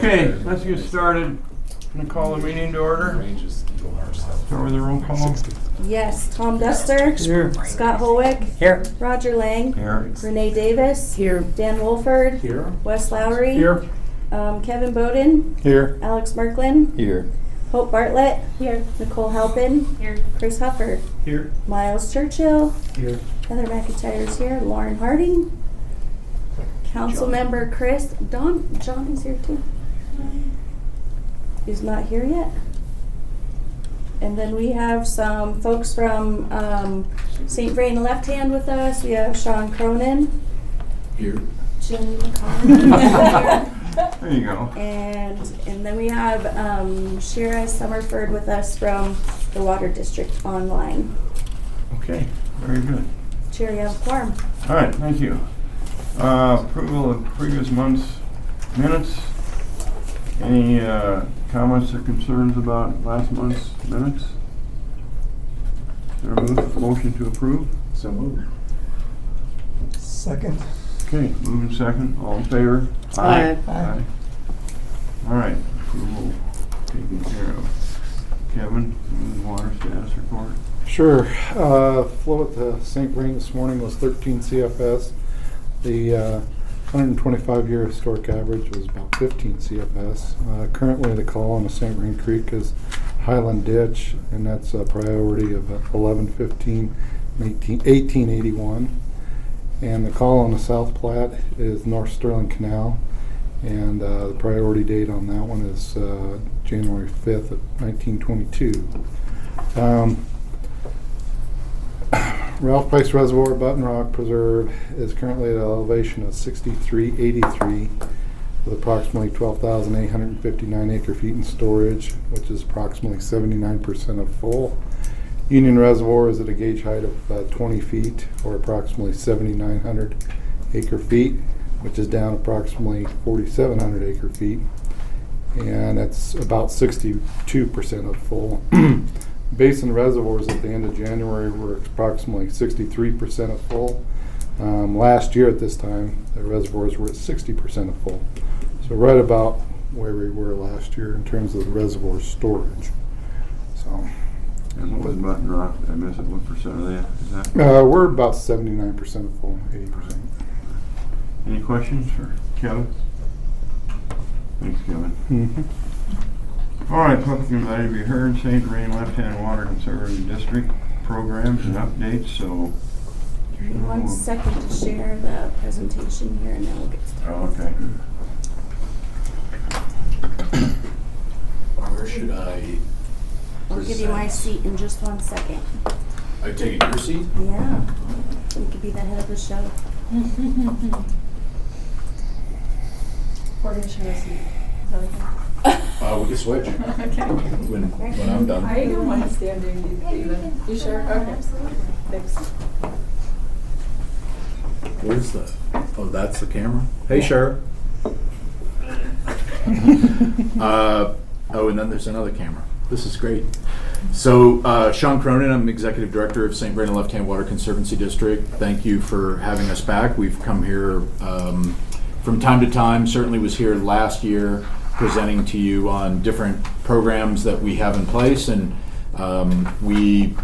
Okay, let's get started. I'm gonna call the meeting to order. Start with the roll call. Yes, Tom Duster. Here. Scott Holwick. Here. Roger Lang. Here. Renee Davis. Here. Dan Wolford. Here. Wes Lowry. Here. Kevin Bowden. Here. Alex Merklin. Here. Hope Bartlett. Here. Nicole Halpin. Here. Chris Huffer. Here. Miles Churchill. Here. Heather McIntyre's here. Lauren Harding. Councilmember Chris. John is here too. He's not here yet. And then we have some folks from St. Vrain Left Hand with us. We have Sean Cronin. Here. Jenny McConnell. There you go. And then we have Shira Summerford with us from the Water District online. Okay, very good. Chair, you have a quorum. All right, thank you. Approval of previous month's minutes. Any comments or concerns about last month's minutes? Is there a motion to approve? So moved. Second. Okay, moving second. All in favor? Aye. Aye. All right, approval taken care of. Kevin, water status report. Sure. Flow at the St. Vrain this morning was 13 CFS. The 125-year historic average was about 15 CFS. Currently, the call on the St. Vrain Creek is Highland Ditch, and that's a priority of 1115, 1881. And the call on the South Platte is North Sterling Canal, and the priority date on that one is January 5th of 1922. Ralph Price Reservoir, Button Rock Preserve is currently at an elevation of 6383 with approximately 12,859 acre-feet in storage, which is approximately 79% of full. Union Reservoir is at a gauge height of 20 feet or approximately 7,900 acre-feet, which is down approximately 4,700 acre-feet, and that's about 62% of full. Basin reservoirs at the end of January were approximately 63% of full. Last year at this time, the reservoirs were at 60% of full. So right about where we were last year in terms of the reservoir storage. So, And what was Button Rock? Did I miss it? What percent are they at? Is that? we're about 79% of full, 80%. Any questions for Kevin? Thanks, Kevin. Mm-hmm. All right, public invited to be heard. St. Vrain Left Hand Water Conservative District programs and updates. So, Give me 1 second to share the presentation here, and then we'll get started. oh, okay. Where should I? I'll give you my seat in just 1 second. I take it your seat? Yeah, you could be the head of the show. We're going to share a seat. Is that okay? We can switch. Okay. When I'm done. I don't mind standing even. You sure? Okay. Thanks. Where's the? Oh, that's the camera. Hey, Sheriff. And then there's another camera. This is great. So, Sean Cronin, I'm Executive Director of St. Vrain Left Hand Water Conservancy District. Thank you for having us back. We've come here from time to time. Certainly was here last year presenting to you on different programs that we have in place, and we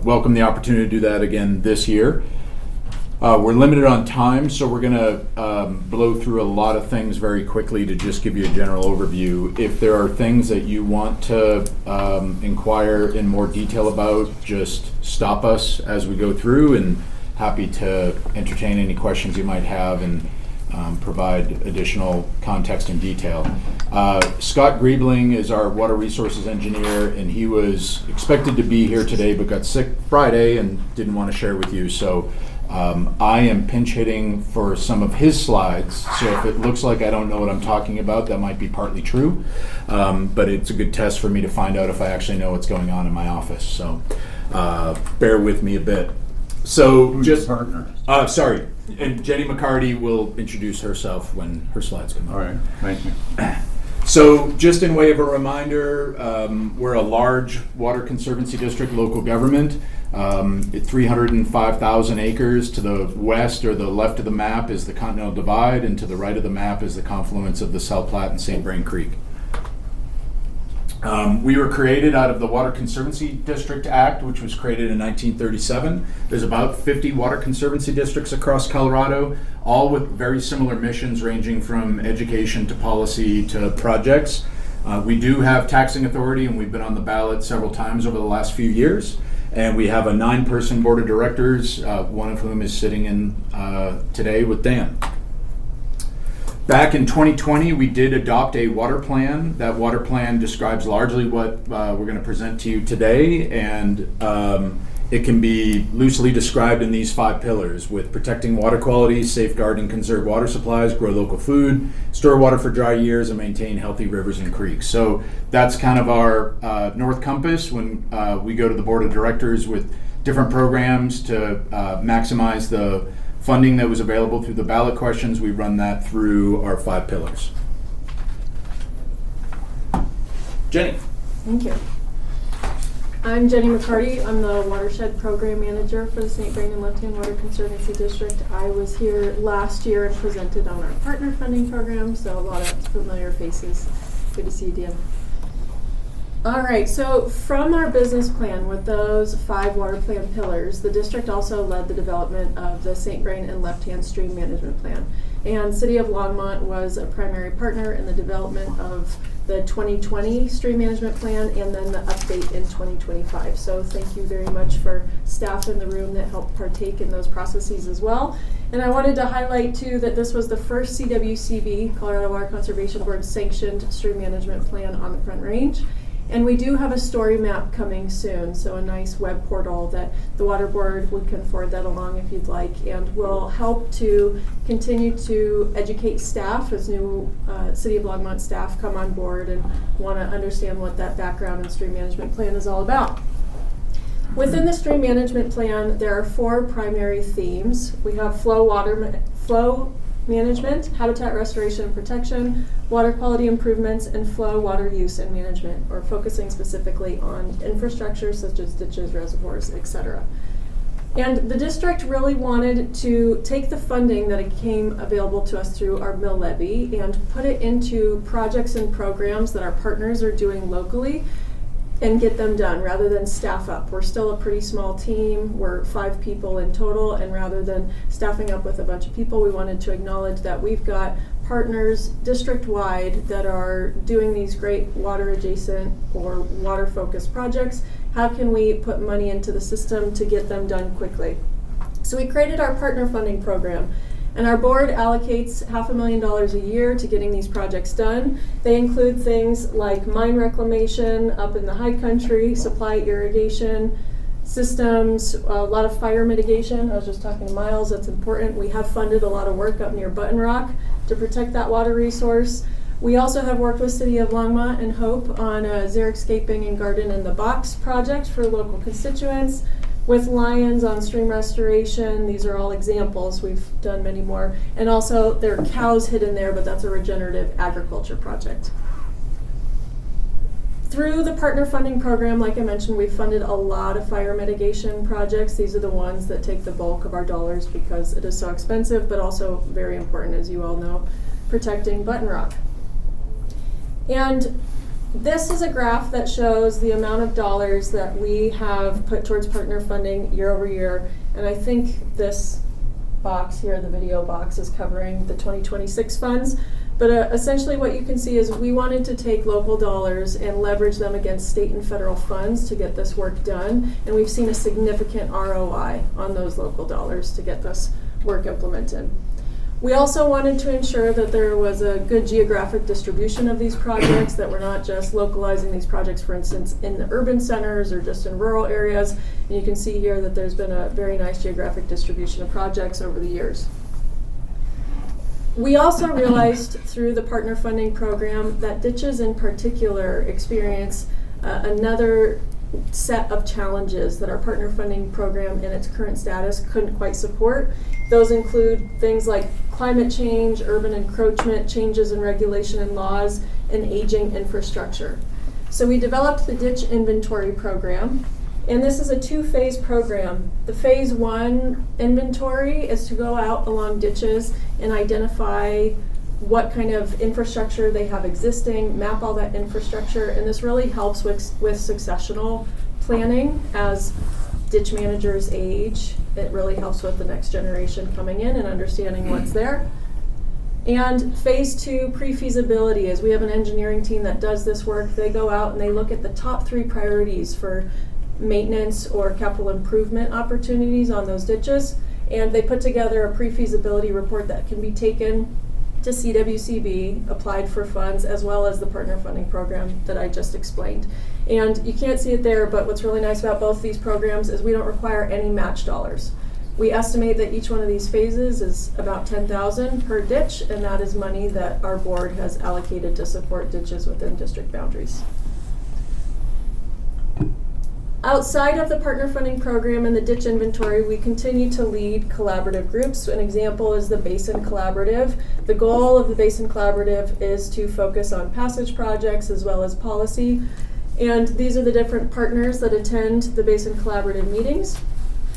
welcome the opportunity to do that again this year. We're limited on time, so we're going to blow through a lot of things very quickly to just give you a general overview. If there are things that you want to inquire in more detail about, just stop us as we go through, and happy to entertain any questions you might have and provide additional context and detail. Scott Griebling is our water resources engineer, and he was expected to be here today but got sick Friday and didn't want to share with you. So I am pinch hitting for some of his slides, so if it looks like I don't know what I'm talking about, that might be partly true, but it's a good test for me to find out if I actually know what's going on in my office, so bear with me a bit. So Who's just your partner? sorry, and Jenny McCarty will introduce herself when her slides come up. All right, thank you. So just in way of a reminder, we're a large water conservancy district, local government. At 305,000 acres. To the west or the left of the map is the Continental Divide, and to the right of the map is the confluence of the South Platte and St. Vrain Creek. We were created out of the Water Conservancy District Act, which was created in 1937. There's about 50 water conservancy districts across Colorado, all with very similar missions ranging from education to policy to projects. We do have taxing authority, and we've been on the ballot several times over the last few years. And we have a 9-person board of directors, one of whom is sitting in today with Dan. Back in 2020, we did adopt a water plan. That water plan describes largely what we're going to present to you today, and it can be loosely described in these 5 pillars: with protecting water quality, safeguard and conserve water supplies, grow local food, store water for dry years, and maintain healthy rivers and creeks. So that's kind of our North Compass when we go to the board of directors with different programs to maximize the funding that was available through the ballot questions. We run that through our 5 pillars. Jenny. Thank you. I'm Jenny McCarty. I'm the Watershed Program Manager for the St. Vrain and Left Hand Water Conservancy District. I was here last year and presented on our partner funding program, so a lot of familiar faces. Good to see you, Dan. All right, so from our business plan with those 5 water plan pillars, the district also led the development of the St. Vrain and Left Hand Stream Management Plan. And City of Longmont was a primary partner in the development of the 2020 stream management plan and then the update in 2025. So thank you very much for staff in the room that helped partake in those processes as well. And I wanted to highlight too that this was the first CWCB, Colorado Water Conservation Board, sanctioned stream management plan on the Front Range. And we do have a story map coming soon, so a nice web portal that the Water Board can forward that along if you'd like, and will help to continue to educate staff as new City of Longmont staff come on board and want to understand what that background and stream management plan is all about. Within the stream management plan, there are 4 primary themes. We have flow management, habitat restoration and protection, water quality improvements, and flow water use and management, or focusing specifically on infrastructure such as ditches, reservoirs, etc. And the district really wanted to take the funding that became available to us through our mill levy and put it into projects and programs that our partners are doing locally and get them done rather than staff up. We're still a pretty small team. We're 5 people in total, and rather than staffing up with a bunch of people, we wanted to acknowledge that we've got partners district-wide that are doing these great water adjacent or water focused projects. How can we put money into the system to get them done quickly? So we created our partner funding program. And our board allocates $500,000 a year to getting these projects done. They include things like mine reclamation up in the high country, supply irrigation systems, a lot of fire mitigation. I was just talking to Miles, that's important. We have funded a lot of work up near Button Rock to protect that water resource. We also have worked with City of Longmont and Hope on a xeriscaping and garden in the box project for local constituents. With Lions on stream restoration, these are all examples. We've done many more. And also there are cows hidden there, but that's a regenerative agriculture project. Through the partner funding program, like I mentioned, we've funded a lot of fire mitigation projects. These are the ones that take the bulk of our dollars because it is so expensive, but also very important, as you all know, protecting Button Rock. And this is a graph that shows the amount of dollars that we have put towards partner funding year over year. And I think this box here, the video box, is covering the 2026 funds. But essentially what you can see is we wanted to take local dollars and leverage them against state and federal funds to get this work done. And we've seen a significant ROI on those local dollars to get this work implemented. We also wanted to ensure that there was a good geographic distribution of these projects, that we're not just localizing these projects, for instance, in the urban centers or just in rural areas. And you can see here that there's been a very nice geographic distribution of projects over the years. We also realized through the partner funding program that ditches in particular experience another set of challenges that our partner funding program in its current status couldn't quite support. Those include things like climate change, urban encroachment, changes in regulation and laws, and aging infrastructure. So we developed the ditch inventory program, And this is a two-phase program. The phase 1 inventory is to go out along ditches and identify what kind of infrastructure they have existing, map all that infrastructure, and this really helps with successional planning as ditch managers age. It really helps with the next generation coming in and understanding what's there. And phase 2 pre-feasibility is we have an engineering team that does this work. They go out and they look at the top 3 priorities for maintenance or capital improvement opportunities on those ditches, and they put together a pre-feasibility report that can be taken to CWCB, applied for funds, as well as the partner funding program that I just explained. And you can't see it there, but what's really nice about both these programs is we don't require any match dollars. We estimate that each one of these phases is about $10,000 per ditch, and that is money that our board has allocated to support ditches within district boundaries. Outside of the partner funding program and the ditch inventory, we continue to lead collaborative groups. An example is the Basin Collaborative. The goal of the Basin Collaborative is to focus on passage projects as well as policy. And these are the different partners that attend the Basin Collaborative meetings.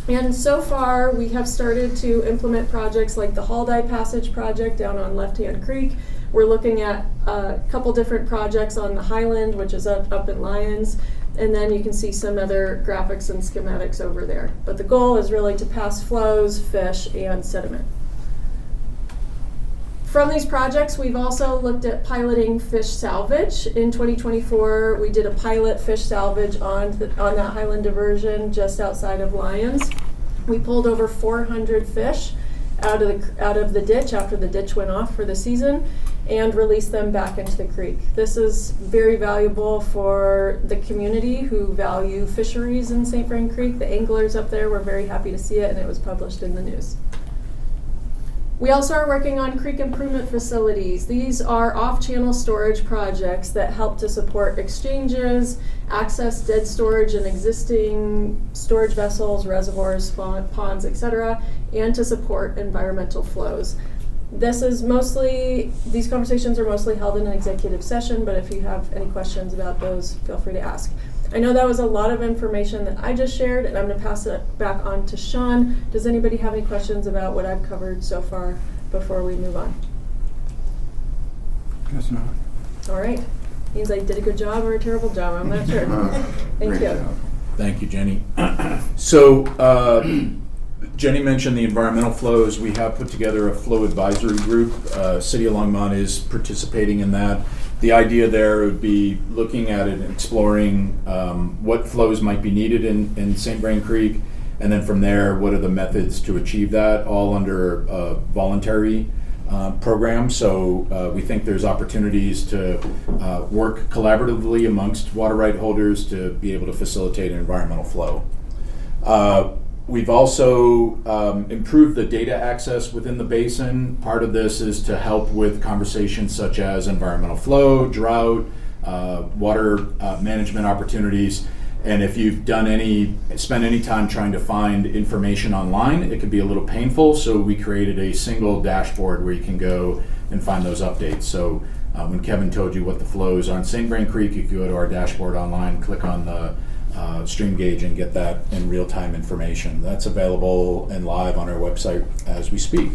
And so far, we have started to implement projects like the Haldai Passage project down on Left Hand Creek. We're looking at a couple different projects on the Highland, which is up in Lyons. And then you can see some other graphics and schematics over there. But the goal is really to pass flows, fish, and sediment. From these projects, we've also looked at piloting fish salvage. In 2024, we did a pilot fish salvage on that Highland diversion just outside of Lyons. We pulled over 400 fish out of the ditch after the ditch went off for the season and released them back into the creek. This is very valuable for the community who value fisheries in St. Vrain Creek. The anglers up there were very happy to see it, and it was published in the news. We also are working on creek improvement facilities. These are off-channel storage projects that help to support exchanges, access dead storage in existing storage vessels, reservoirs, ponds, etc., and to support environmental flows. These conversations are mostly held in an executive session, but if you have any questions about those, feel free to ask. I know that was a lot of information that I just shared, and I'm going to pass it back on to Sean. Does anybody have any questions about what I've covered so far before we move on? Guess not. All right. Means I did a good job or a terrible job. I'm not sure. Thank Great you. job. Thank you, Jenny. So, Jenny mentioned the environmental flows. We have put together a flow advisory group. City of Longmont is participating in that. The idea there would be looking at it and exploring what flows might be needed in St. Vrain Creek, and then from there, what are the methods to achieve that, all under a voluntary program. So we think there's opportunities to work collaboratively amongst water right holders to be able to facilitate an environmental flow. We've also improved the data access within the basin. Part of this is to help with conversations such as environmental flow, drought, water management opportunities. And if you've spent any time trying to find information online, it could be a little painful. So we created a single dashboard where you can go and find those updates. So when Kevin told you what the flows on St. Vrain Creek, you could go to our dashboard online, click on the stream gauge and get that in real-time information. That's available and live on our website as we speak.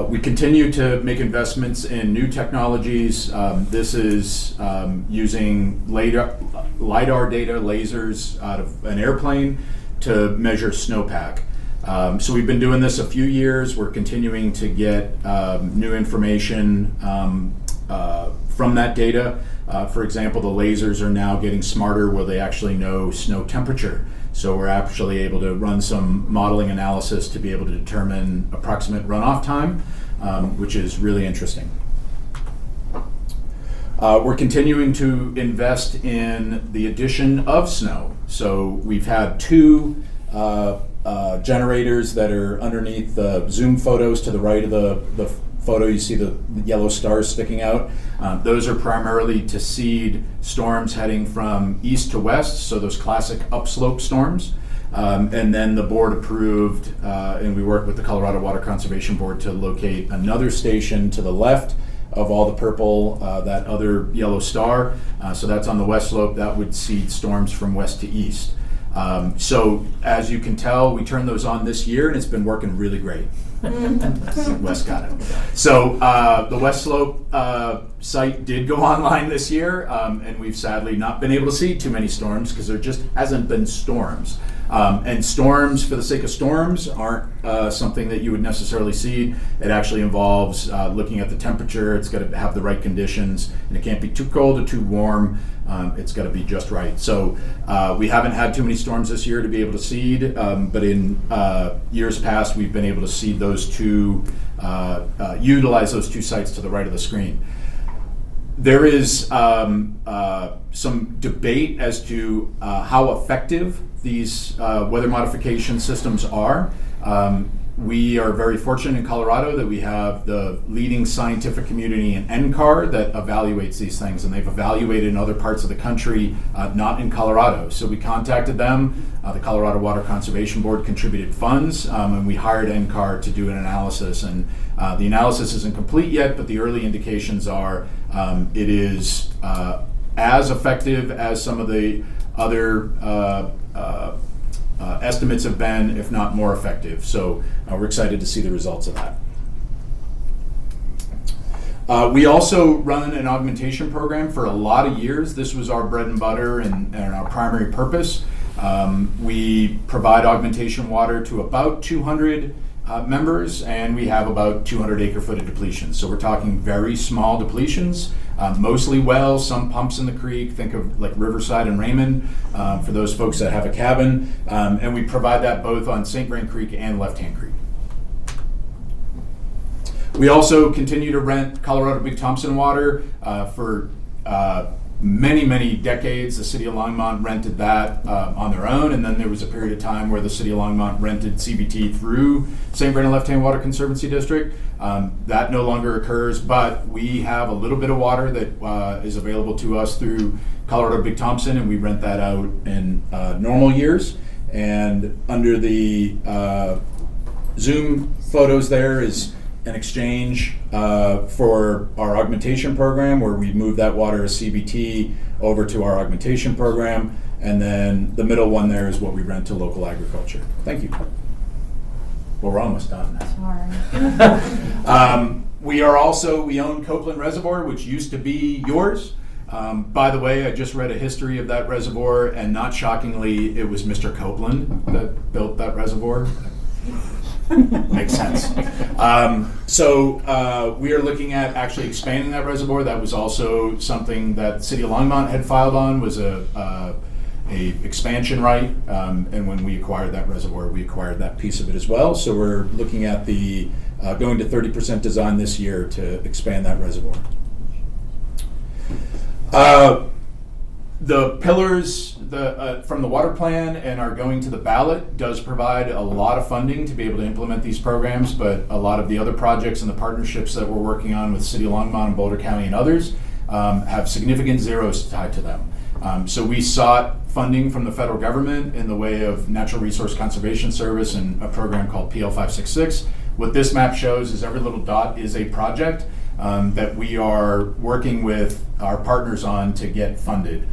We continue to make investments in new technologies. This is using LiDAR data, lasers out of an airplane to measure snowpack. So we've been doing this a few years. We're continuing to get new information from that data. For example, the lasers are now getting smarter where they actually know snow temperature. So we're actually able to run some modeling analysis to be able to determine approximate runoff time, which is really interesting. We're continuing to invest in the addition of snow. So we've had 2 generators that are underneath the zoom photos to the right of the photo. You see the yellow stars sticking out. Those are primarily to seed storms heading from east to west, so those classic upslope storms. And then the board approved, and we worked with the Colorado Water Conservation Board to locate another station to the left of all the purple, that other yellow star. So that's on the west slope. That would seed storms from west to east. So as you can tell, we turned those on this year, and it's been working really great. Wes got it. So the West Slope site did go online this year, and we've sadly not been able to see too many storms because there just hasn't been storms. And storms, for the sake of storms, aren't something that you would necessarily see. It actually involves looking at the temperature. It's got to have the right conditions, and it can't be too cold or too warm. It's got to be just right. So we haven't had too many storms this year to be able to seed, but in years past, we've been able to seed those two, utilize those two sites to the right of the screen. There is some debate as to how effective these weather modification systems are. We are very fortunate in Colorado that we have the leading scientific community in NCAR that evaluates these things, and they've evaluated in other parts of the country, not in Colorado. So we contacted them. The Colorado Water Conservation Board contributed funds, and we hired NCAR to do an analysis. And the analysis isn't complete yet, but the early indications are it is as effective as some of the other estimates have been, if not more effective. So we're excited to see the results of that. We also run an augmentation program for a lot of years. This was our bread and butter and our primary purpose. We provide augmentation water to about 200 members, and we have about 200 acre-foot of depletions. So we're talking very small depletions, mostly wells, some pumps in the creek. Think of like Riverside and Raymond for those folks that have a cabin. And we provide that both on St. Vrain Creek and Left Hand Creek. We also continue to rent Colorado Big Thompson water for many, many decades. The city of Longmont rented that on their own, and then there was a period of time where the city of Longmont rented CBT through St. Vrain Left Hand Water Conservancy District. That no longer occurs, but we have a little bit of water that is available to us through Colorado Big Thompson, and we rent that out in normal years. And under the Zoom photos there is an exchange for our augmentation program, where we move that water as CBT over to our augmentation program, and then the middle one there is what we rent to local agriculture. Thank you. Well, we're almost done. Sorry. We own Copeland Reservoir, which used to be yours. By the way, I just read a history of that reservoir, and not shockingly, it was Mr. Copeland that built that reservoir. Makes sense. So we are looking at actually expanding that reservoir. That was also something that City of Longmont had filed on, was a expansion right. And when we acquired that reservoir, we acquired that piece of it as well. So we're looking at the going to 30% design this year to expand that reservoir. The pillars from the water plan and are going to the ballot does provide a lot of funding to be able to implement these programs, but a lot of the other projects and the partnerships that we're working on with City of Longmont and Boulder County and others have significant zeros tied to them. So we sought funding from the federal government in the way of Natural Resource Conservation Service and a program called PL 566. What this map shows is every little dot is a project that we are working with our partners on to get funded.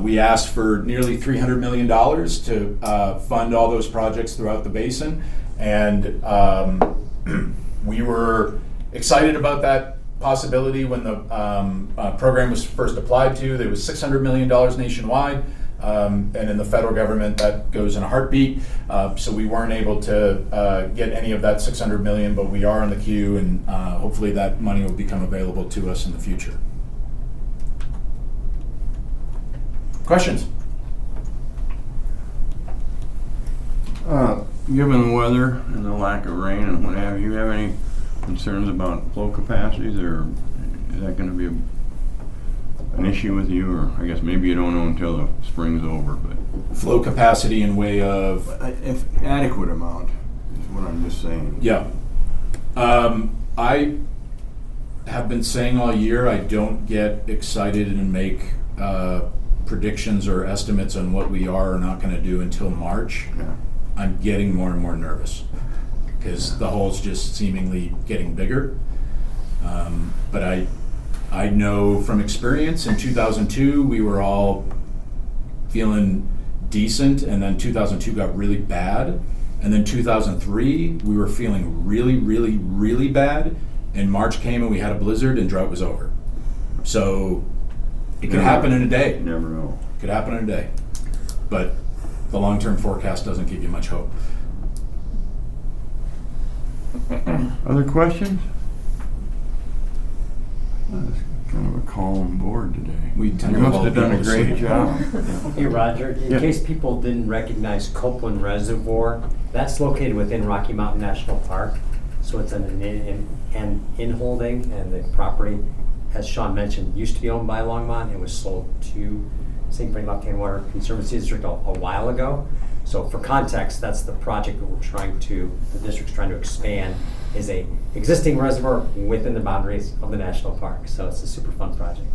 We asked for nearly $300 million to fund all those projects throughout the basin, and we were excited about that possibility when the program was first applied to. There was $600 million nationwide, and in the federal government that goes in a heartbeat. So we weren't able to get any of that $600 million, but we are in the queue, and hopefully that money will become available to us in the future. Questions? Given the weather and the lack of rain and what have you, have any concerns about flow capacities, or is that going to be an issue with you? Or I guess maybe you don't know until the spring's over, but Flow capacity in way of? if adequate amount is what I'm just saying. Yeah. I have been saying all year I don't get excited and make predictions or estimates on what we are or not going to do until March. Yeah. I'm getting more and more nervous because the hole's just seemingly getting bigger. But I know from experience in 2002 we were all feeling decent, and then 2002 got really bad, and then 2003 we were feeling really, really, really bad, and March came and we had a blizzard and drought was over. So it could happen in a day. You never know. Could happen in a day, but the long-term forecast doesn't give you much hope. Other questions? It's kind of a calm board today. We tend You to must lull have done a people to great sleep. job. Hey Roger, in Yeah. case people didn't recognize Copeland Reservoir, that's located within Rocky Mountain National Park. So it's an in-holding, and the property, as Sean mentioned, used to be owned by Longmont. It was sold to St. Vrain Left Hand Water Conservancy District a while ago. So for context, that's the project that the district's trying to expand, is a existing reservoir within the boundaries of the national park. So it's a super fun project.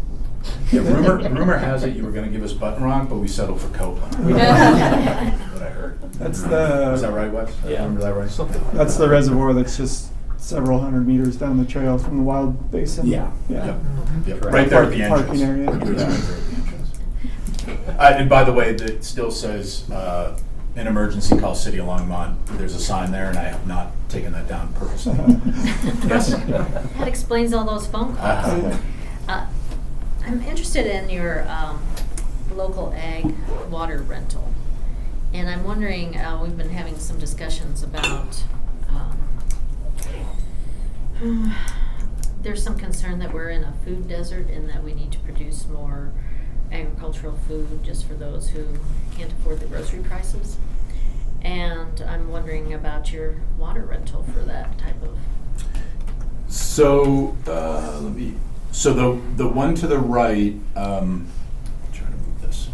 Yeah, rumor has it you were going to give us Button Rock, but we settled for Copeland. What I heard. That's Is that the right, Wes? Yeah. Remember that right? that's the reservoir that's just several hundred meters down the trail from the Wild Basin. Yeah. Yeah. Yep. Correct. Right there at the Parking entrance. area. Right there at the entrance. And by the way, it still says an emergency call City of Longmont. There's a sign there, and I have not taken that down purposely. Yes. That explains all those phone calls. I'm interested in your local ag water rental. And I'm wondering, we've been having some discussions about, there's some concern that we're in a food desert and that we need to produce more agricultural food just for those who can't afford the grocery prices. And I'm wondering about your water rental for that type of. So So the one to the right. Try to move this.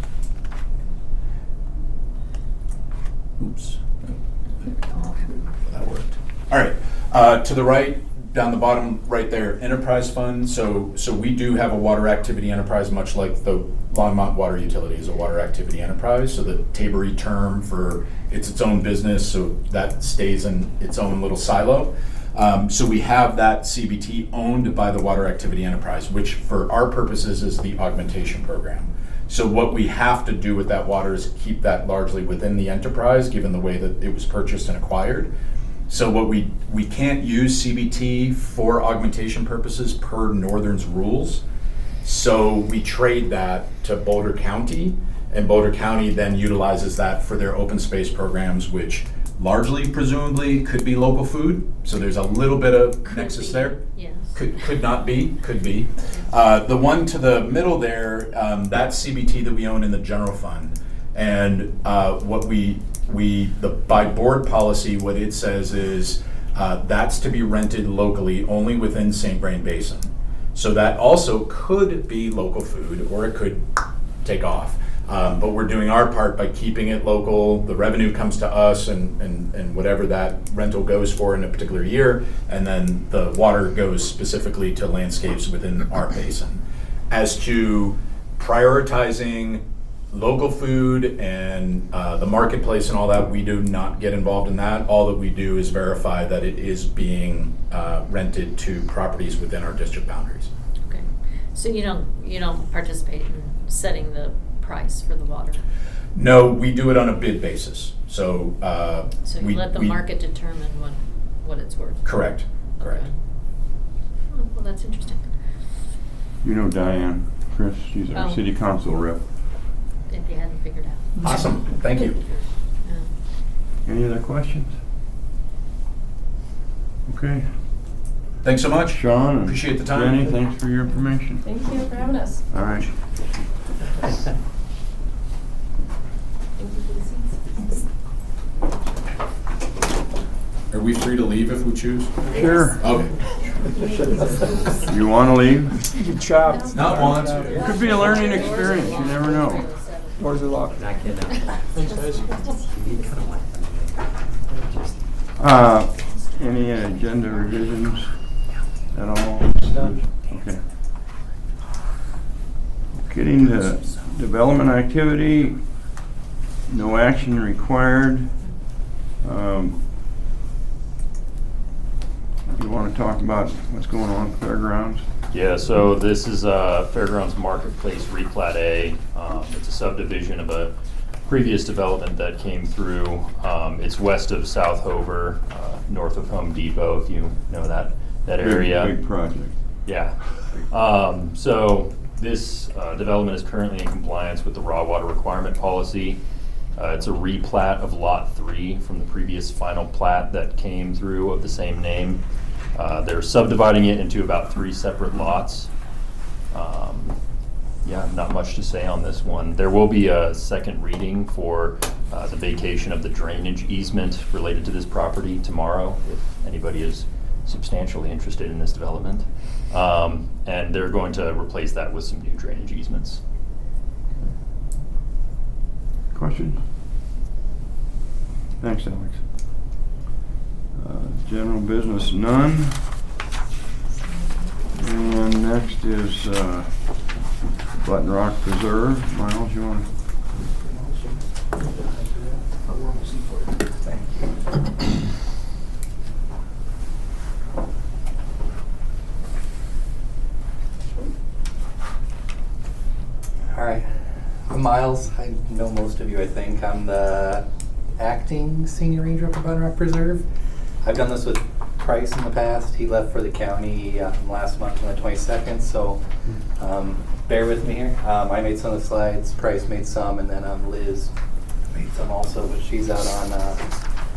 Oops. That worked. All right. To the right, down the bottom right there, enterprise fund. So we do have a water activity enterprise, much like the Longmont Water Utility is a water activity enterprise. So the Tabery term for it's its own business, so that stays in its own little silo. So we have that CBT owned by the Water Activity Enterprise, which for our purposes is the augmentation program. So what we have to do with that water is keep that largely within the enterprise, given the way that it was purchased and acquired. So what we can't use CBT for augmentation purposes per Northern's rules. So we trade that to Boulder County, and Boulder County then utilizes that for their open space programs, which largely, presumably, could be local food. So there's a little bit of nexus there. Yes. Could not be, could be. The one to the middle there, that's CBT that we own in the general fund. And what by board policy, what it says is that's to be rented locally only within St. Vrain Basin. So that also could be local food, or it could take off. But we're doing our part by keeping it local. The revenue comes to us, and whatever that rental goes for in a particular year, and then the water goes specifically to landscapes within our basin. As to prioritizing local food and the marketplace and all that, we do not get involved in that. All that we do is verify that it is being rented to properties within our district boundaries. Okay. So you don't participate in setting the price for the water? No, we do it on a bid basis. So So you let the market determine what it's worth? Correct. Okay. Oh, well, that's interesting. You know Diane, Chris, she's our Oh. city council rep. If you hadn't figured out. Awesome. Thank you. Yeah. Any other questions? Okay. Thanks so much. Sean and Appreciate the time. Jenny, thanks for your information. Thank you for having us. All right. Thank you for the seats. Are we free to leave if we choose? Sure. Okay. You want to leave? You chopped. Not want It to. could be a learning experience, you never know. Doors are locked. Not kidding. Any agenda revisions at all? Okay. Getting to development activity, no action required. You want to talk about what's going on at Fairgrounds? Yeah, so this is Fairgrounds Marketplace Replat A. It's a subdivision of a previous development that came through. It's west of South Hover, north of Home Depot, if you know that area. Big project. Yeah. So this development is currently in compliance with the raw water requirement policy. It's a replat of Lot 3 from the previous final plat that came through of the same name. They're subdividing it into about 3 separate lots. Yeah, not much to say on this one. There will be a second reading for the vacation of the drainage easement related to this property tomorrow, if anybody is substantially interested in this development. And they're going to replace that with some new drainage easements. Questions? Thanks, Alex. General business, none. And next is Button Rock Preserve. Miles, you want All right, I'm Miles. I know most of you, I think. I'm the acting senior ranger up at Button Rock Preserve. I've done this with Price in the past. He left for the county last month on the 22nd, so bear with me here. I made some of the slides, Price made some, and then Liz made some also, but she's out on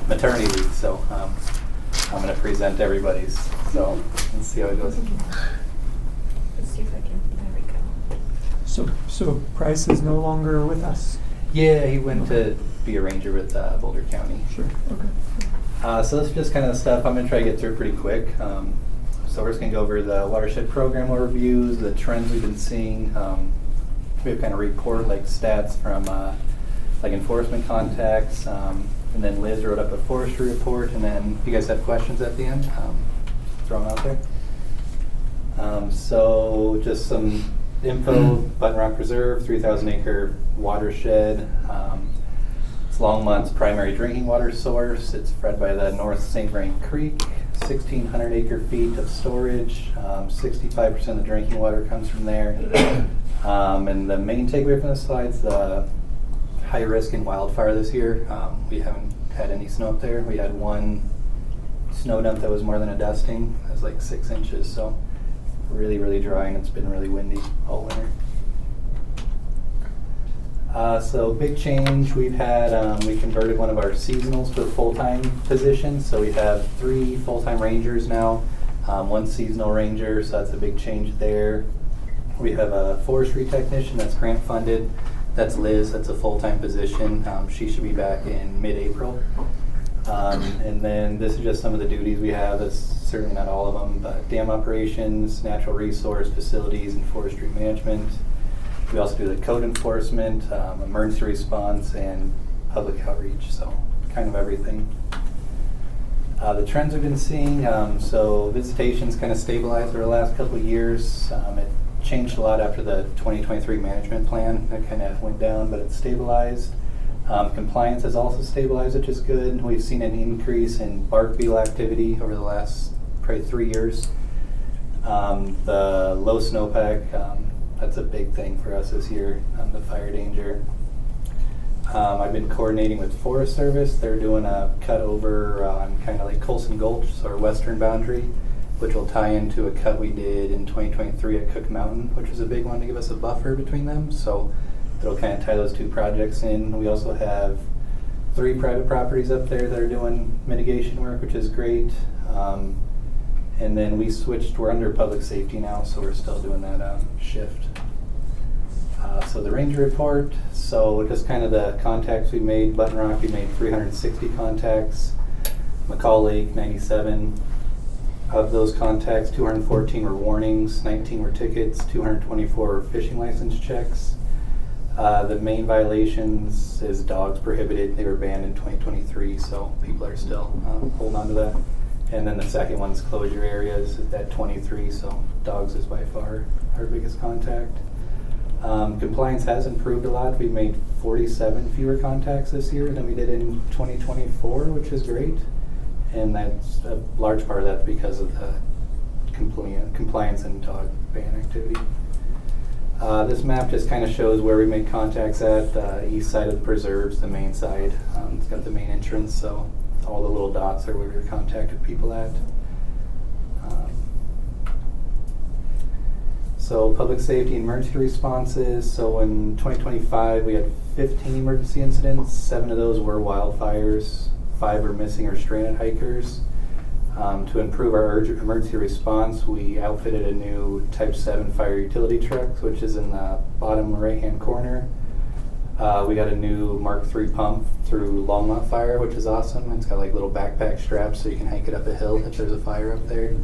maternity leave, so I'm going to present everybody's. So let's see how it goes. Let's see if I can, there we go. So Price is no longer with us? Yeah, he went to be a ranger with Boulder County. Sure, okay. So this is just kind of stuff I'm going to try to get through pretty quick. So we're just going to go over the watershed program overviews, the trends we've been seeing. We have kind of report like stats from like enforcement contacts. And then Liz wrote up a forestry report. And then if you guys have questions at the end, throw them out there. So just some info, Button Rock Preserve, 3,000 acre watershed. It's Longmont's primary drinking water source. It's fed by the North St. Vrain Creek, 1,600 acre feet of storage. 65% of the drinking water comes from there. And the main takeaway from the slides, the high risk in wildfire this year. We haven't had any snow up there. We had one snow dump that was more than a dusting. It was like 6 inches, so really, really dry, and it's been really windy all winter. So big change, we've had, we converted one of our seasonals to a full-time position. So we have 3 full-time rangers now, 1 seasonal ranger, so that's a big change there. We have a forestry technician that's grant funded. That's Liz, that's a full-time position. She should be back in mid-April. And then this is just some of the duties we have. That's certainly not all of them, but dam operations, natural resource facilities, and forestry management. We also do the code enforcement, emergency response, and public outreach, so kind of everything. The trends we've been seeing, so visitation's kind of stabilized over the last couple of years. It changed a lot after the 2023 management plan. It kind of went down, but it's stabilized. Compliance has also stabilized, which is good. We've seen an increase in bark beetle activity over the last probably 3 years. The low snowpack, that's a big thing for us this year, the fire danger. I've been coordinating with Forest Service. They're doing a cut over on kind of like Colson Gulch, so our western boundary, which will tie into a cut we did in 2023 at Cook Mountain, which was a big one to give us a buffer between them. So it'll kind of tie those 2 projects in. We also have 3 private properties up there that are doing mitigation work, which is great. And then we switched, we're under public safety now, so we're still doing that shift. So the ranger report, so just kind of the contacts we made. Button Rock, we made 360 contacts. McCall Lake, 97. Of those contacts, 214 were warnings, 19 were tickets, 224 were fishing license checks. The main violations is dogs prohibited. They were banned in 2023, so people are still holding on to that. And then the second one's closure areas at 23, so dogs is by far our biggest contact. Compliance has improved a lot. We made 47 fewer contacts this year than we did in 2024, which is great. And that's a large part of that because of the compliance and dog ban activity. This map just kind of shows where we make contacts at. East side of the preserves, the main side. It's got the main entrance, so all the little dots are where we contacted people at. So public safety and emergency responses. So in 2025, we had 15 emergency incidents. 7 of those were wildfires. 5 were missing or stranded hikers. To improve our emergency response, we outfitted a new Type 7 fire utility truck, which is in the bottom right-hand corner. We got a new Mark III pump through Longmont Fire, which is awesome. It's got like little backpack straps so you can hike it up a hill if there's a fire up there.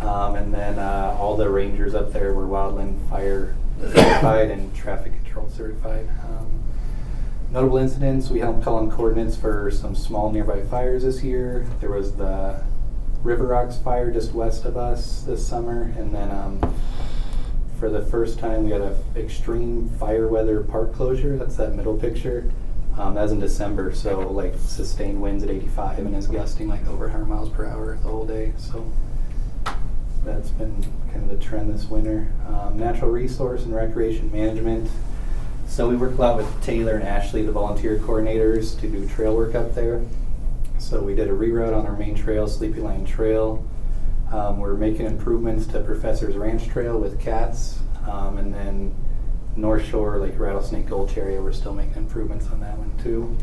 And then all the rangers up there were wildland fire certified and traffic control certified. Notable incidents, we helped call in coordinates for some small nearby fires this year. There was the River Rocks fire just west of us this summer, and then for the first time we had an extreme fire weather park closure. That's that middle picture. That was in December, so like sustained winds at 85 and is gusting like over 100 miles per hour the whole day. So that's been kind of the trend this winter. Natural resource and recreation management. So we worked a lot with Taylor and Ashley, the volunteer coordinators, to do trail work up there. So we did a reroute on our main trail, Sleepy Line Trail. We're making improvements to Professor's Ranch Trail with cats. And then North Shore, like Rattlesnake Gulch area, we're still making improvements on that one too.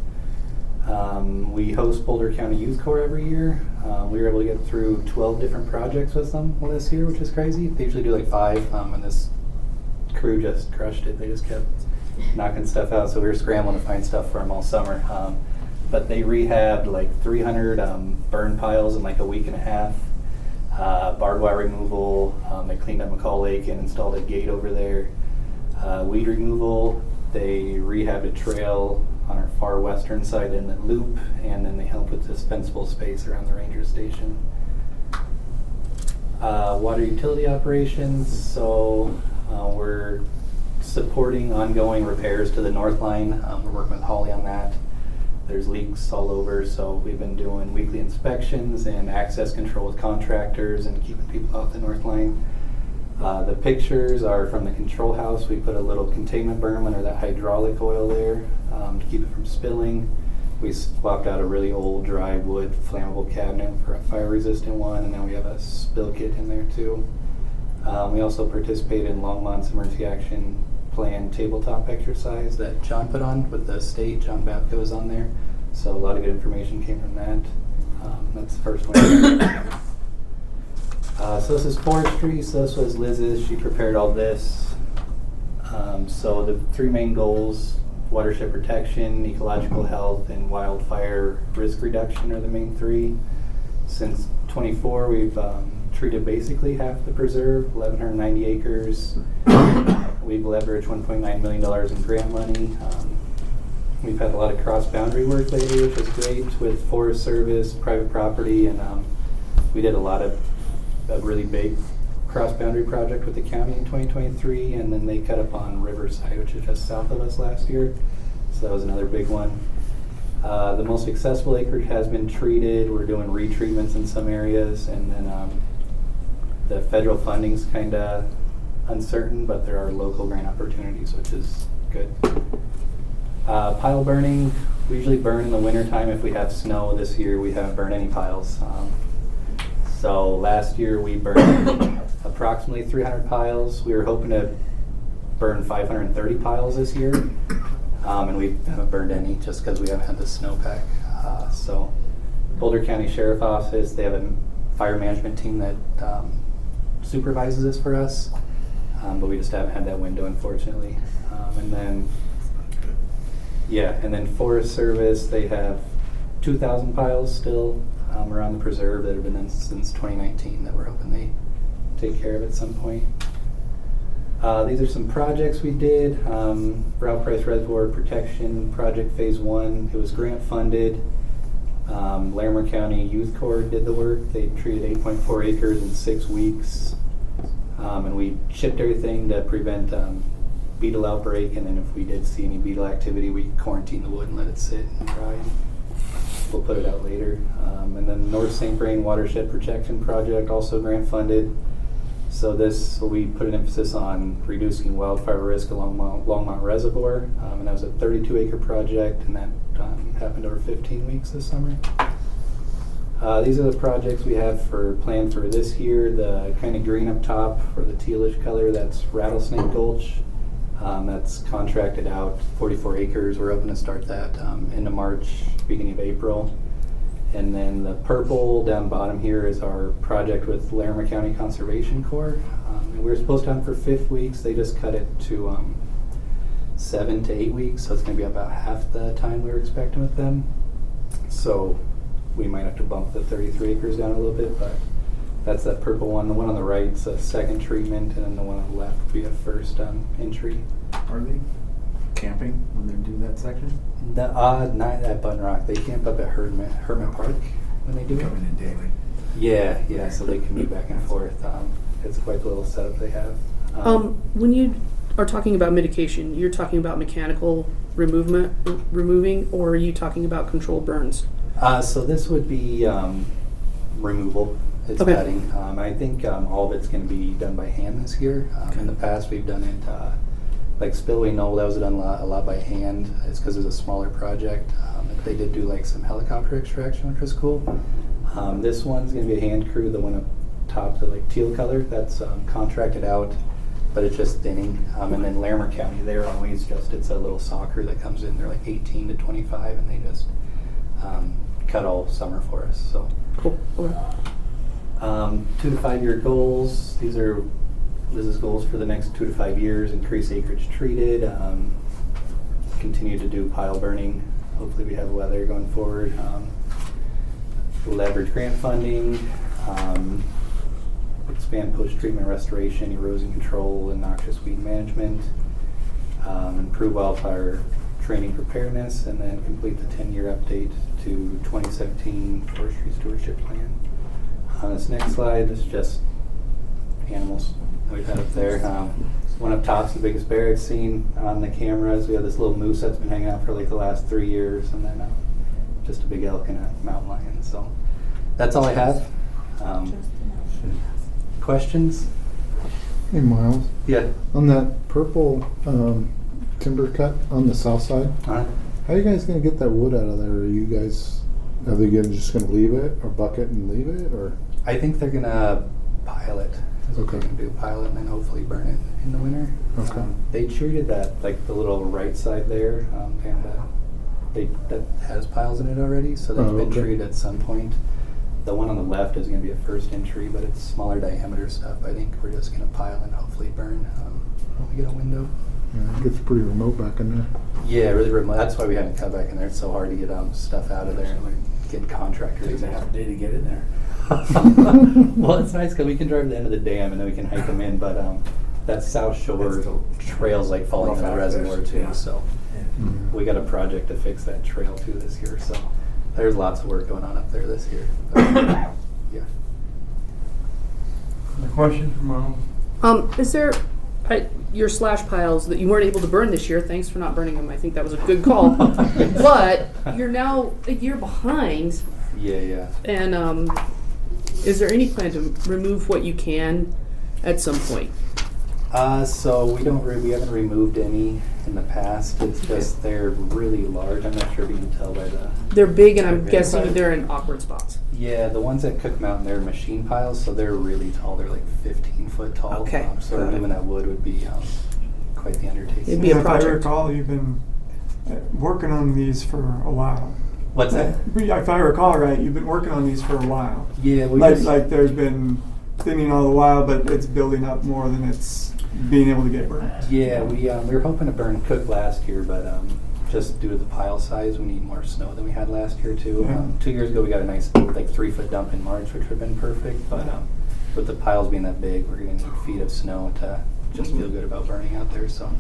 We host Boulder County Youth Corps every year. We were able to get through 12 different projects with them this year, which is crazy. They usually do like 5, and this crew just crushed it. They just kept knocking stuff out, so we were scrambling to find stuff for them all summer. But they rehabbed like 300 burn piles in like a week and a half. Barbed wire removal. They cleaned up McCall Lake and installed a gate over there. Weed removal. They rehabbed a trail on our far western side in the loop, and then they helped with dispensable space around the ranger station. Water utility operations. So we're supporting ongoing repairs to the North Line. We're working with Holly on that. There's leaks all over, so we've been doing weekly inspections and access control with contractors and keeping people off the North Line. The pictures are from the control house. We put a little containment berm under that hydraulic oil there to keep it from spilling. We swapped out a really old dry wood flammable cabinet for a fire resistant one, and then we have a spill kit in there too. We also participated in Longmont's Emergency Action Plan tabletop exercise that John put on with the state. John Babka was on there, so a lot of good information came from that. That's the first one. So this is forestry. So this was Liz's. She prepared all this. So the 3 main goals: watershed protection, ecological health, and wildfire risk reduction are the main 3. Since 24, we've treated basically half the preserve, 1,190 acres. We've leveraged $1.9 million in grant money. We've had a lot of cross-boundary work lately, which is great, with Forest Service, private property, and we did a really big cross-boundary project with the county in 2023, and then they cut up on Riverside, which is just south of us last year. So that was another big one. The most accessible acreage has been treated. We're doing retreatments in some areas, and then the federal funding's kind of uncertain, but there are local grant opportunities, which is good. Pile burning, we usually burn in the wintertime if we have snow. This year we haven't burned any piles. So last year we burned approximately 300 piles. We were hoping to burn 530 piles this year, and we haven't burned any just because we haven't had the snowpack. So Boulder County Sheriff Office, they have a fire management team that supervises this for us, but we just haven't had that window, unfortunately. And then Forest Service, they have 2,000 piles still around the preserve that have been in since 2019 that we're hoping they take care of at some point. These are some projects we did. Ralph Price Reservoir Protection Project Phase 1, it was grant funded. Larimer County Youth Corps did the work. They treated 8.4 acres in 6 weeks. And we shipped everything to prevent beetle outbreak, and then if we did see any beetle activity, we quarantine the wood and let it sit and dry. We'll put it out later. And then North St. Vrain Watershed Protection Project, also grant funded. So this, we put an emphasis on reducing wildfire risk along Longmont Reservoir, and that was a 32-acre project, and that happened over 15 weeks this summer. These are the projects we have planned for this year. The kind of green up top, or the tealish color, that's Rattlesnake Gulch. That's contracted out, 44 acres. We're hoping to start that end of March, beginning of April. And then the purple down bottom here is our project with Larimer County Conservation Corps. And we were supposed to have for 5 weeks. They just cut it to 7 to 8 weeks, so it's going to be about half the time we were expecting with them. So we might have to bump the 33 acres down a little bit, but that's that purple one. The one on the right is a second treatment, and then the one on the left would be a first entry. Are they camping when they do that section? Not at Button Rock. They camp up at Hermit Park when they do it. Coming in daily. Yeah, so they commute back and forth. It's quite the little setup they have. When you are talking about mitigation, you're talking about mechanical removing, or are you talking about controlled burns? So this would be removal. It's Okay. cutting. I think all of it's going to be done by hand this year. In the past, we've done it like Spillway Knoll. That was done a lot by hand. It's because it's a smaller project. They did do like some helicopter extraction, which was cool. This one's going to be a hand crew. The one up top, the like teal color, that's contracted out, but it's just thinning. And then Larimer County, they're always just, it's a little soccer that comes in. They're like 18 to 25, and they just cut all summer for us. So Cool. Okay. 2 to 5 year goals. This is goals for the next 2 to 5 years. Increase acreage treated. Continue to do pile burning. Hopefully we have weather going forward. Leverage grant funding. Expand post-treatment restoration, erosion control, and noxious weed management. Improve wildfire training preparedness, and then complete the 10-year update to 2017 Forestry Stewardship Plan. On this next slide, this is just animals that we've had up there. One up top's the biggest bear I've seen on the cameras. We have this little moose that's been hanging out for like the last 3 years, and then just a big elk and a mountain lion. So that's all I have. Questions? Hey, Miles, Yeah. on that purple timber cut on the south side, how are you guys gonna get that wood out of there? Are they just gonna leave it, or bucket and leave it, or? I think they're gonna pile it. That's what Okay. they're gonna do, pile it and then hopefully burn it in the winter. Okay. They treated that, like the little right side there, that has piles in it already, so that's Oh, been okay. treated at some point. The one on the left is gonna be a first entry, but it's smaller diameter stuff. I think we're just gonna pile and hopefully burn when we get a window. Yeah, it gets pretty remote back in there. Yeah, really remote. That's why we haven't cut back in there. It's so hard to get stuff out of there and like get contractors. Takes a half a day to get in there. Well, it's nice because we can drive to the end of the dam and then we can hike them in. But that South Shore trail's like falling rough in the access, reservoir too. yeah. So we got a project to fix that trail too this year. So there's lots of work going on up there this year. But, yeah. Other questions from Miles? Is there your slash piles that you weren't able to burn this year? Thanks for not burning them. I think that was a good call. But you're now a year behind, Yeah. and is there any plan to remove what you can at some point? So we haven't removed any in the past. It's just they're really large. I'm not sure if you can tell by the. They're big, and I'm They're guessing big. they're in awkward spots. Yeah, the ones at Cook Mountain, they're machine piles, so they're really tall. They're like 15 foot tall. Okay. So Got it. removing that wood would be quite the undertaking. It'd be a If I project. recall, you've been working on these for a while. What's that? If I recall right, you've been working on these for a while. Yeah, we Like there's been thinning all the while, but it's building up more than it's being able to get burned. Yeah, we were hoping to burn Cook last year, but just due to the pile size, we need more snow than we had last year too. Yeah. 2 years ago, we got a nice like 3 foot dump in March, which would have been perfect. But with the piles being that big, we're going to need feet of snow to just feel good about burning out there. So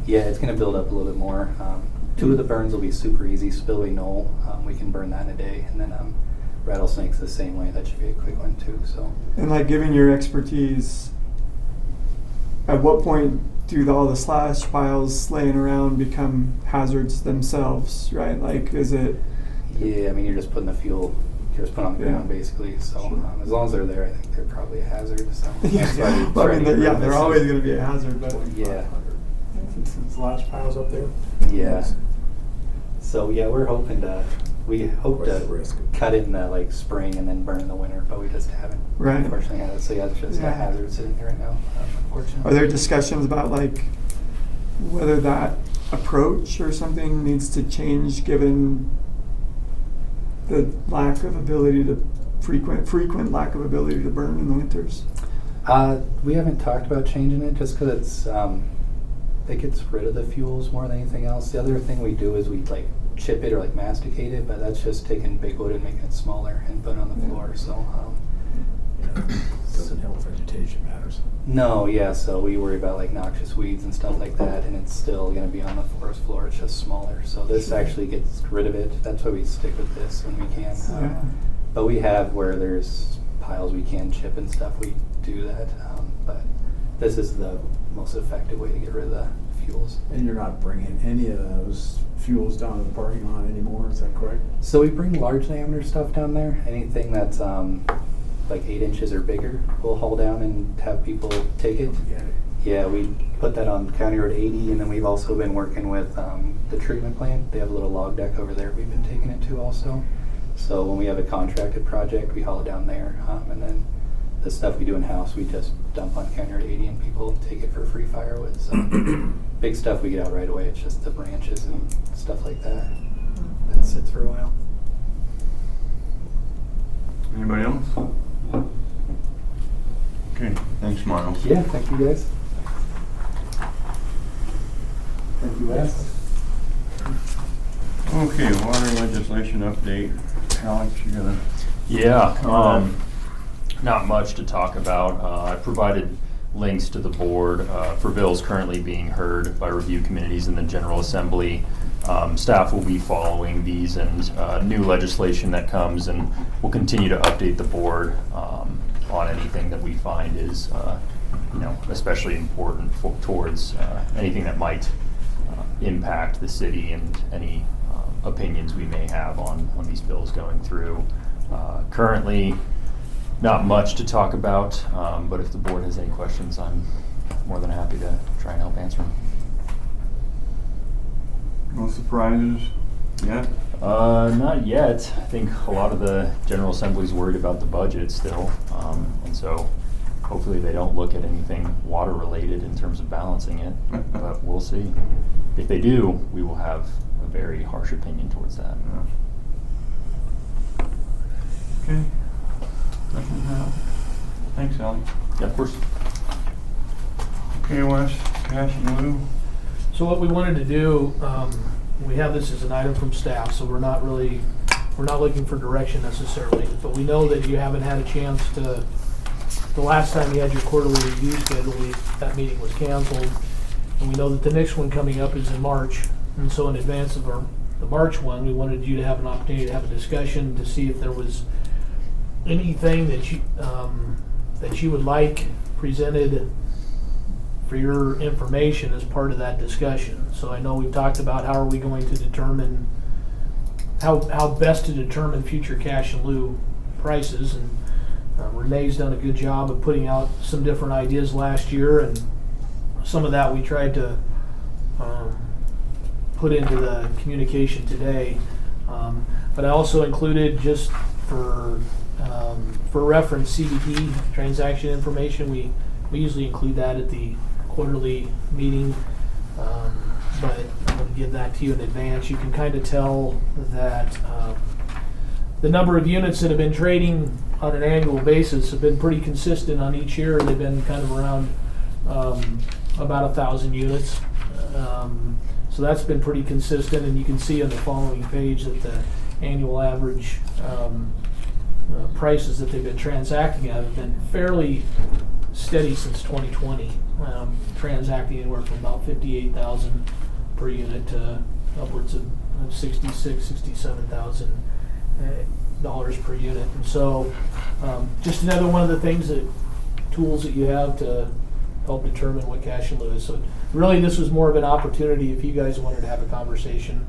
yeah, it's going to build up a little bit more. 2 of the burns will be super easy. Spillway Knoll, we can burn that in a day, and then Rattlesnake's the same way. That should be a quick one too. So. And like given your expertise, at what point do all the slash piles laying around become hazards themselves, right? Like, is it? Yeah, I mean, you're just putting the fuel just put on the ground basically. So as long as they're there, I think they're probably a hazard. So that's why we Well, I try mean, to they're, get rid of they're it. always going to be a hazard, but Yeah. Some slash piles up there. Yeah. So yeah, we hope to Risk. cut it in the like spring and then burn in the winter, but we just haven't. Right. Unfortunately, had it. So yeah, it's just Yeah. a hazard sitting there right now. Unfortunately. are there discussions about like whether that approach or something needs to change given the lack of ability to frequent lack of ability to burn in the winters? We haven't talked about changing it just because it's it gets rid of the fuels more than anything else. The other thing we do is we like chip it or like masticate it, but that's just taking big wood and making it smaller and put it on the floor. So Doesn't help vegetation matters. no, yeah. So we worry about like noxious weeds and stuff like that, and it's still going to be on the forest floor. It's just smaller. So this actually gets rid of it. That's why we stick with this when we can. Yeah. But we have where there's piles we can chip and stuff. We do that, but this is the most effective way to get rid of the fuels. And you're not bringing any of those fuels down to the parking lot anymore, is that correct? So we bring large diameter stuff down there. Anything that's like 8 inches or bigger, we'll haul down and have people take it. Yeah. Yeah, we put that on County Road 80, and then we've also been working with the treatment plant. They have a little log deck over there we've been taking it to also. So when we have a contracted project, we haul it down there, and then the stuff we do in-house, we just dump on County Road 80 and people take it for free firewood. So big stuff we get out right away. It's just the branches and stuff like that that sits for a while. Anybody else? Okay, thanks, Miles. Yeah, thank you guys. Thank you, Wes. Okay, water legislation update. Alex, you gotta... Yeah, not much to talk about. I provided links to the board for bills currently being heard by review committees in the General Assembly. Staff will be following these and new legislation that comes, and we'll continue to update the board on anything that we find is, especially important towards anything that might impact the city and any opinions we may have on these bills going through. Currently, not much to talk about, but if the board has any questions, I'm more than happy to try and help answer them. No surprises yet? Not yet. I think a lot of the General Assembly's worried about the budget still, and so hopefully they don't look at anything water related in terms of balancing it, but we'll see. If they do, we will have a very harsh opinion towards that. Okay. Nothing else? Thanks, Alex. Yeah, of course. Okay, Wes, cash and lieu. So what we wanted to do, we have this as an item from staff, so we're not looking for direction necessarily, but we know that you haven't had a chance to, the last time you had your quarterly review scheduled, that meeting was canceled, and we know that the next one coming up is in March, and so in advance of the March one, we wanted you to have an opportunity to have a discussion to see if there was anything that you would like presented for your information as part of that discussion. So I know we've talked about how are we going to determine how best to determine future cash in lieu prices, and Renee's done a good job of putting out some different ideas last year, and some of that we tried to put into the communication today. But I also included, just for reference, CDP transaction information. We usually include that at the quarterly meeting, but I'm going to give that to you in advance. You can kind of tell that the number of units that have been trading on an annual basis have been pretty consistent on each year. They've been kind of around about 1,000 units. So that's been pretty consistent, and you can see on the following page that the annual average prices that they've been transacting at have been fairly steady since 2020, transacting anywhere from about $58,000 per unit to upwards of $66,000, $67,000 per unit. And so just another one of the things tools that you have to help determine what cash in lieu is. So really this was more of an opportunity if you guys wanted to have a conversation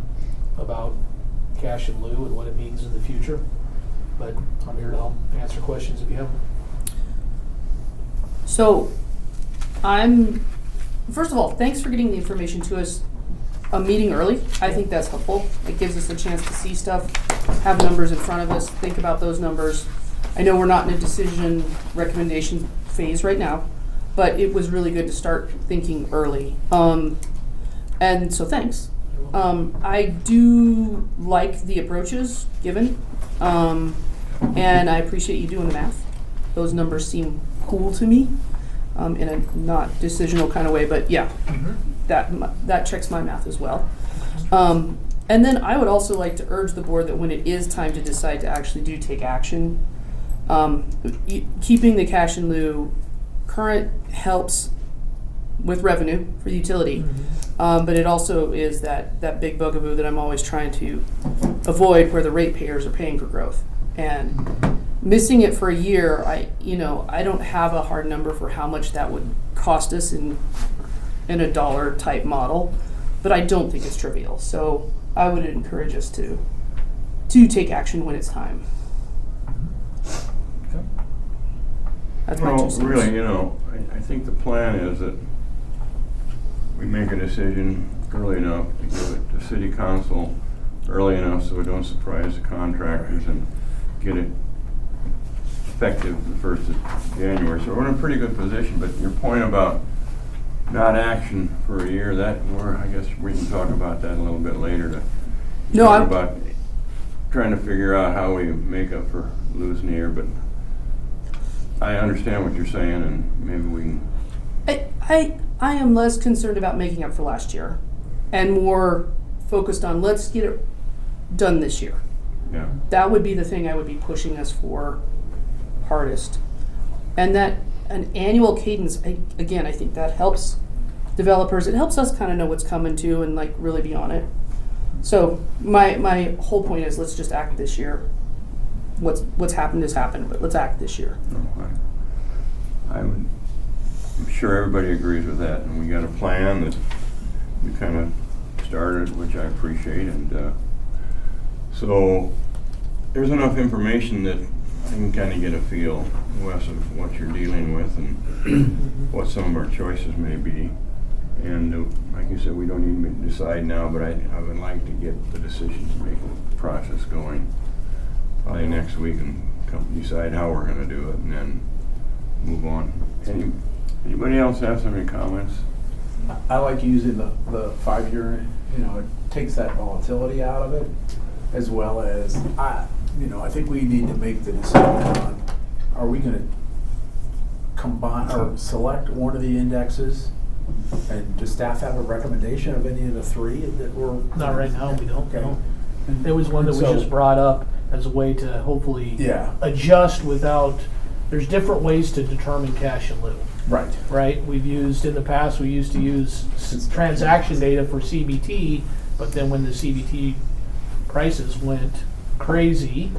about cash in lieu and what it means in the future. but I'm here to help answer questions if you have them. So, first of all, thanks for getting the information to us a meeting early. I think that's helpful. It gives us a chance to see stuff, have numbers in front of us, think about those numbers. I know we're not in a decision recommendation phase right now, but it was really good to start thinking early. And so thanks. I do like the approaches given, and I appreciate you doing the math. Those numbers seem cool to me, in a not decisional kind of way, but yeah, that checks my math as well. And then I would also like to urge the board that when it is time to decide to actually take action, keeping the cash in lieu current helps with revenue for the utility, but it also is that big bugaboo that I'm always trying to avoid, where the ratepayers are paying for growth. And missing it for a year, I don't have a hard number for how much that would cost us in a dollar type model, but I don't think it's trivial. So I would encourage us to take action when it's time. That's my 2 cents. Really, I think the plan is that we make a decision early enough to give it to city council early enough so we don't surprise the contractors and get it effective the 1st of January. So we're in a pretty good position, but your point about not action for a year, I guess we can talk about that a little bit later. About trying to figure out how we make up for losing the year, but I understand what you're saying, and maybe we can. I am less concerned about making up for last year, and more focused on let's get it done this year. Yeah. That would be the thing I would be pushing us for hardest, and that an annual cadence. Again, I think that helps developers. It helps us kind of know what's coming to and like really be on it. So my whole point is let's just act this year. What's happened has happened, but let's act this year. I'm sure everybody agrees with that, and we got a plan that we kind of started, which I appreciate, and so there's enough information that I can kind of get a feel, Wes, of what you're dealing with and what some of our choices may be. And like you said, we don't even decide now, but I would like to get the decision-making process going probably next week and decide how we're going to do it, and then move on. Anybody else have some comments? I like using the 5-year, it takes that volatility out of it, as well as, I think we need to make the decision on, are we going to combine or select one of the indexes? And does staff have a recommendation of any of the 3 that we're? Not right now, we don't. Okay. No. There was one that was just brought up as a way to hopefully adjust without, there's different ways to determine cash in lieu. Right. Right? In the past, we used to use transaction data for CBT, but then when the CBT prices went crazy,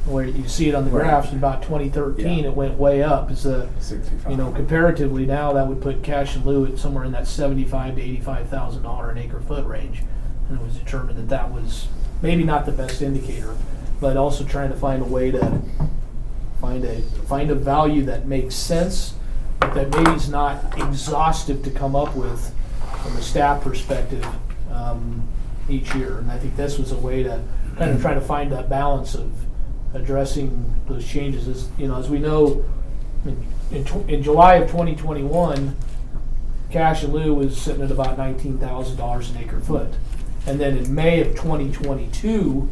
where you see it on the graphs, in about 2013, it went way up. Comparatively now, that would put cash in lieu at somewhere in that $75,000 to $85,000 an acre foot range. And it was determined that was maybe not the best indicator, but also trying to find a way to find a value that makes sense, but that maybe is not exhaustive to come up with from a staff perspective each year. And I think this was a way to kind of try to find that balance of addressing those changes. As we know, in July of 2021, cash in lieu was sitting at about $19,000 an acre foot. And then in May of 2022,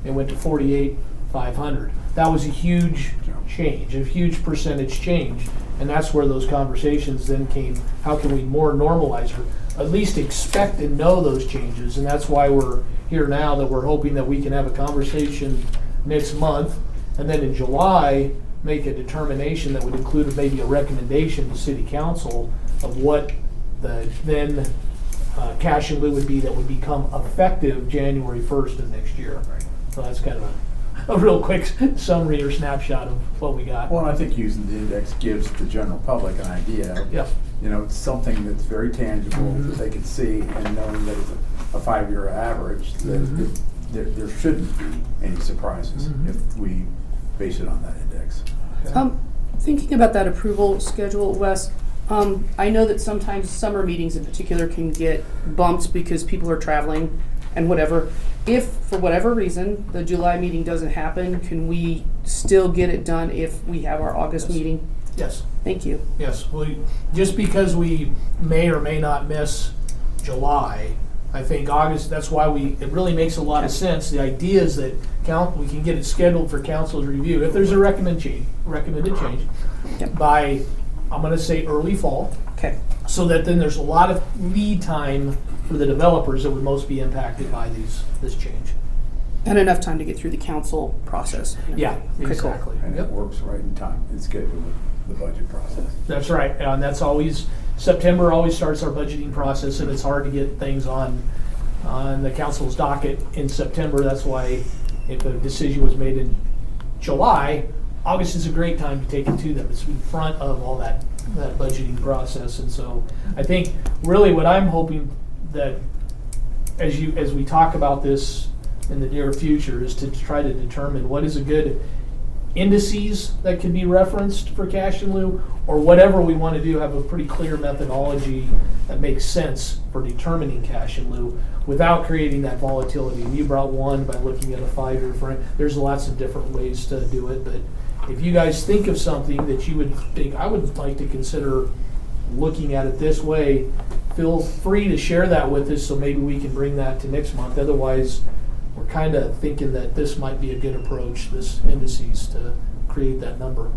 it went to $48,500. That was a huge change, a huge percentage change. And that's where those conversations then came. How can we more normalize, or at least expect and know those changes? And that's why we're here now, that we're hoping that we can have a conversation next month, and then in July, make a determination that would include maybe a recommendation to City Council of what the then cash in lieu would be that would become effective January 1st of next year. So that's kind of a real quick summary or snapshot of what we got. Well, I think using the index gives the general public an idea. Yep. It's something that's very tangible that they can see, and knowing that it's a 5-year average, that there shouldn't be any surprises if we base it on that index. Thinking about that approval schedule, Wes, I know that sometimes summer meetings in particular can get bumped because people are traveling and whatever. If, for whatever reason, the July meeting doesn't happen, can we still get it done if we have our August Yes. meeting? Yes, Thank you. yes. Just because we may or may not miss July, I think August, that's why it really makes a lot of sense. The idea is that we can get it scheduled for council's review, if there's a recommended change, Yep. by, I'm gonna say early fall, Okay. so that then there's a lot of lead time for the developers that would most be impacted by this change. And enough time to get through the council process. Yeah, Okay, cool. exactly. And it Yep. works right in time. It's good with the budget process. That's right, and that's always, September always starts our budgeting process, and it's hard to get things on the council's docket in September. That's why if a decision was made in July, August is a great time to take it to them. It's in front of all that budgeting process, and so I think really what I'm hoping that as we talk about this in the near future is to try to determine what is a good indices that can be referenced for cash in lieu, or whatever we want to do, have a pretty clear methodology that makes sense for determining cash in lieu without creating that volatility. And you brought one by looking at a 5-year frame. There's lots of different ways to do it, but if you guys think of something that you would think, I would like to consider looking at it this way, feel free to share that with us so maybe we can bring that to next month. Otherwise, we're kind of thinking that this might be a good approach, this indices, to create that number.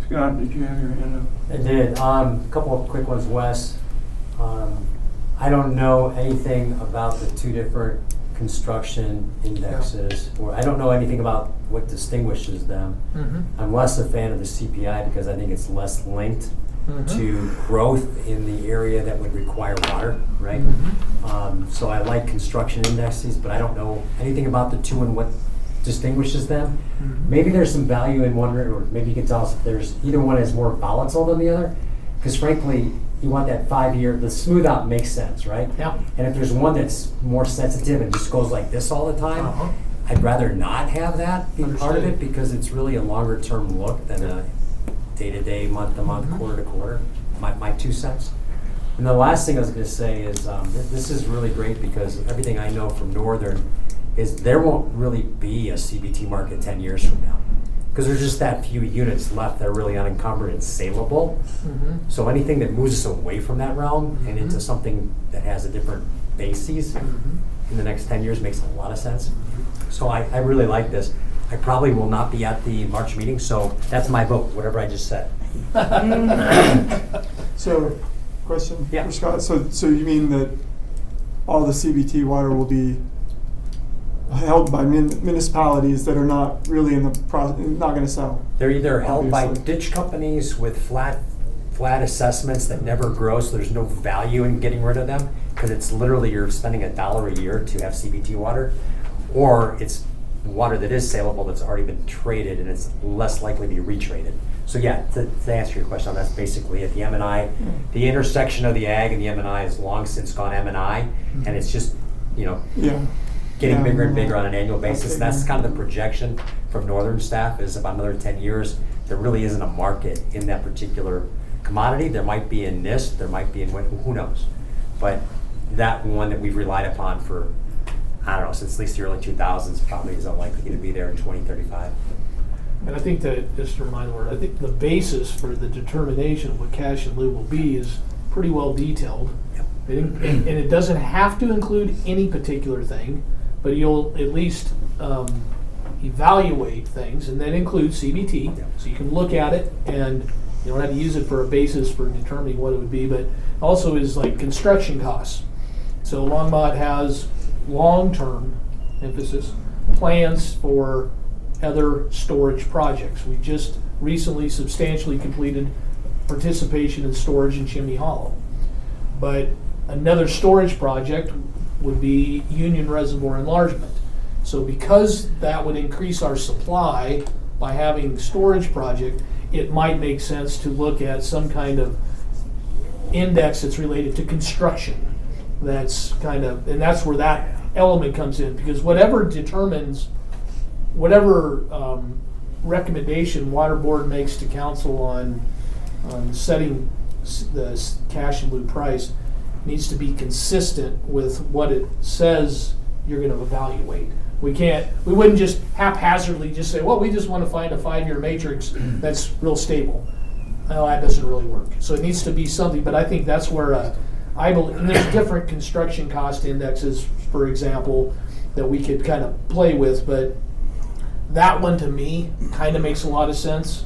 Scott, did you have your hand up? I did. A couple of quick ones, Wes. I don't know anything about the two different construction indexes, or I don't know anything about what distinguishes them. I'm less a fan of the CPI because I think it's less linked to growth in the area that would require water, right? So I like construction indexes, but I don't know anything about the two and what distinguishes them. Maybe there's some value in wondering, or maybe you can tell us if there's either one is more volatile than the other, because frankly, you want that 5-year, the smooth out makes sense, right? Yeah. And if there's one that's more sensitive and just goes like this all the time, I'd rather not have that be part of it, because it's really a longer term look than a day-to-day, month-to-month, quarter-to-quarter, my 2 cents. And the last thing I was going to say is this is really great because everything I know from Northern is there won't really be a CBT market 10 years from now, because there's just that few units left that are really unencumbered and saleable. So anything that moves us away from that realm and into something that has a different basis in the next 10 years makes a lot of sense. So I really like this. I probably will not be at the March meeting, so that's my vote, whatever I just said. So, question Yeah. for Scott. So you mean that all the CBT water will be held by municipalities that are not really in the not going to sell? They're either held by Obviously. ditch companies with flat assessments that never grow, so there's no value in getting rid of them, because it's literally you're spending $1 a year to have CBT water, or it's water that is saleable that's already been traded and it's less likely to be retraded. So yeah, to answer your question, that's basically at the M&I, the intersection of the ag and the M&I has long since gone M&I, and it's just, Yeah. getting Yeah, bigger and I bigger remember. on an annual basis. And that's kind of the projection from Northern staff, is about another 10 years, there really isn't a market in that particular commodity. There might be in NIST, there might be in, who knows? But that one that we've relied upon for, I don't know, since at least the early 2000s probably is unlikely to be there in 2035. And I think that, just to remind the word, I think the basis for the determination of what cash in lieu will be is pretty well detailed. And it doesn't have to include any particular thing, but you'll at least evaluate things, and that includes CBT. So you can look at it, and you don't have to use it for a basis for determining what it would be, but also is like construction costs. So Longmont has long-term emphasis plans for other storage projects. We just recently substantially completed participation in storage in Chimney Hollow. But another storage project would be Union Reservoir enlargement. So because that would increase our supply by having storage project, it might make sense to look at some kind of index that's related to construction. That's kind of, and that's where that element comes in, because whatever determines, whatever recommendation water board makes to council on setting the cash in lieu price needs to be consistent with what it says you're gonna evaluate. We wouldn't just haphazardly just say, well, we just wanna find a 5-year matrix that's real stable. No, that doesn't really work. So it needs to be something, but I think that's where I believe, and there's different construction cost indexes, for example, that we could kind of play with, but that one to me kind of makes a lot of sense.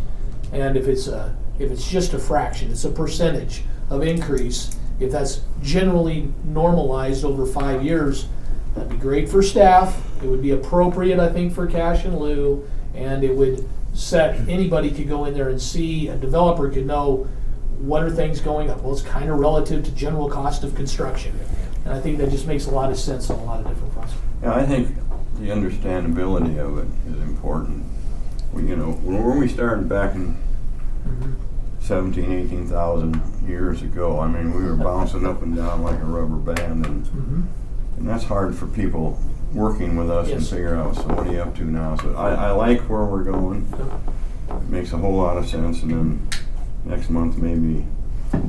And if it's just a fraction, it's a percentage of increase, if that's generally normalized over 5 years, that'd be great for staff. It would be appropriate, I think, for cash in lieu, and it would set, anybody could go in there and see, a developer could know what are things going up. Well, it's kind of relative to general cost of construction. And I think that just makes a lot of sense on a lot of different fronts. Yeah, I think the understandability of it is important. When we started back in 17, 18,000 years ago, I mean, we were bouncing up and down like a rubber band, and that's hard for people working with us and figure out, so what are you up to now? So I like where we're going. It makes a whole lot of sense, and then next month maybe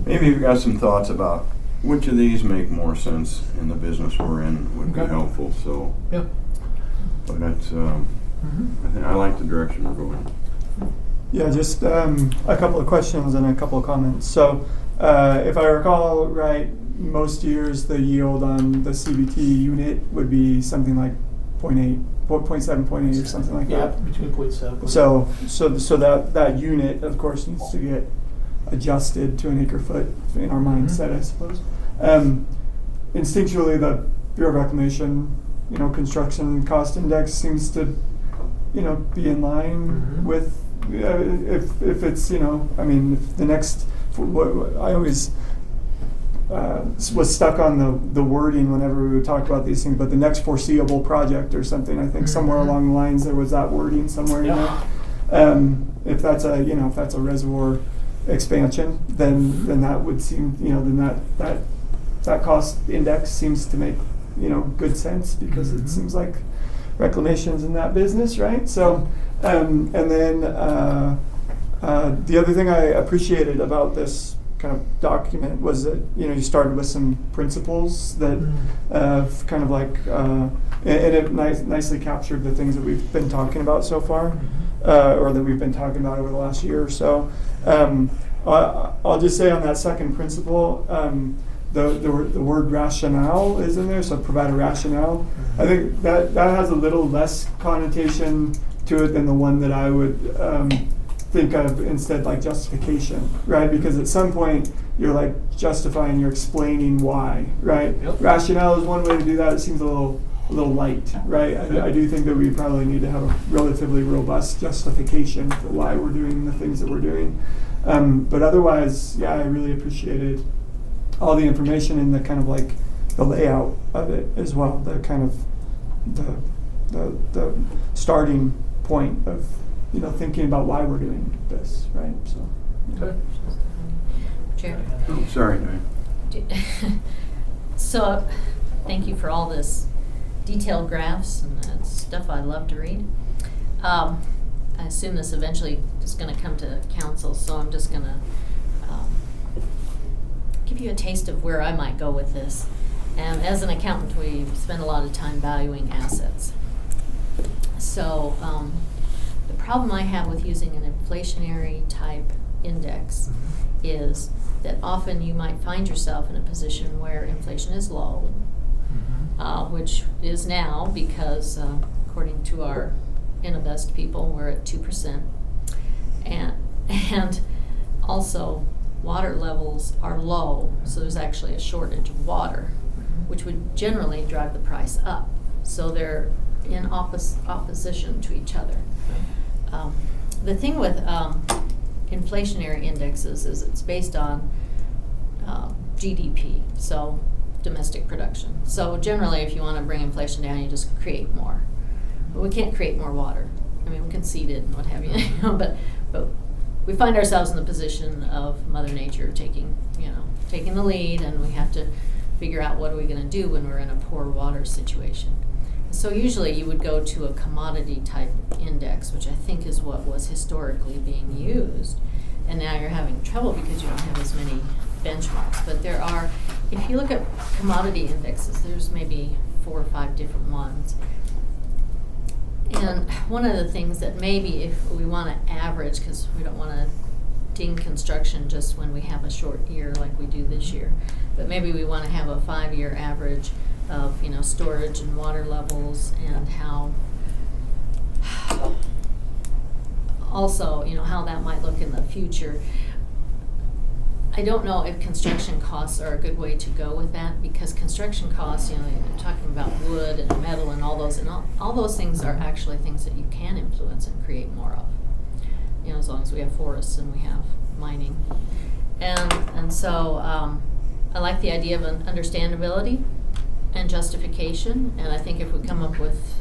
you've got some thoughts about which of these make more sense in the business we're in would be helpful. So, but that's I like the direction we're going. Yeah, just a couple of questions and a couple of comments. So, if I recall right, most years the yield on the CBT unit would be something like 0.8, 0.7, 0.8 or something like that. Yeah, between 0.7. So that unit, of course, needs to get adjusted to an acre foot in our mindset, I suppose. Instinctually, the Bureau of Reclamation, construction cost index seems to, be in line with, if it's, if the next, what I always was stuck on the wording whenever we would talk about these things, but the next foreseeable project or something. I think somewhere along the lines there was that wording somewhere in there. If that's a reservoir expansion, then that would seem, then that cost index seems to make good sense, because it seems like reclamation's in that business, right? So, and then the other thing I appreciated about this kind of document was that you started with some principles that kind of like and it nicely captured the things that we've been talking about so far, or that we've been talking about over the last year or so. I'll just say on that second principle, the word rationale is in there, so provide a rationale. I think that has a little less connotation to it than the one that I would think of instead, like justification, right? Because at some point you're like justifying, you're explaining why, right? Rationale is one way to do that. It seems a little light, right? I do think that we probably need to have a relatively robust justification for why we're doing the things that we're doing. But otherwise, yeah, I really appreciated all the information and the kind of like the layout of it as well. The kind of the starting point of thinking about why we're doing this, right? So. Okay. Chair. Oh, sorry, Diane. So, thank you for all this detailed graphs and that stuff I love to read. I assume this eventually is going to come to council, so I'm just going to give you a taste of where I might go with this. And as an accountant, we spend a lot of time valuing assets. So the problem I have with using an inflationary type index is that often you might find yourself in a position where inflation is low, which is now because according to our Innovest people, we're at 2%. And also water levels are low, so there's actually a shortage of water, which would generally drive the price up. So they're in opposition to each other. The thing with inflationary indexes is it's based on GDP, so domestic production. So generally, if you want to bring inflation down, you just create more. But we can't create more water. I mean, we can seed it and what have you, but we find ourselves in the position of Mother Nature taking the lead, and we have to figure out what are we going to do when we're in a poor water situation. So usually you would go to a commodity type index, which I think is what was historically being used. And now you're having trouble because you don't have as many benchmarks. But there are, if you look at commodity indexes, there's maybe 4 or 5 different ones. And one of the things that maybe if we want to average, because we don't want to ding construction just when we have a short year like we do this year, but maybe we want to have a 5-year average of, you know, storage and water levels and how also, you know, how that might look in the future. I don't know if construction costs are a good way to go with that, because construction costs, you know, you're talking about wood and metal and all those things are actually things that you can influence and create more of. You know, as long as we have forests and we have mining. And so I like the idea of an understandability and justification, and I think if we come up with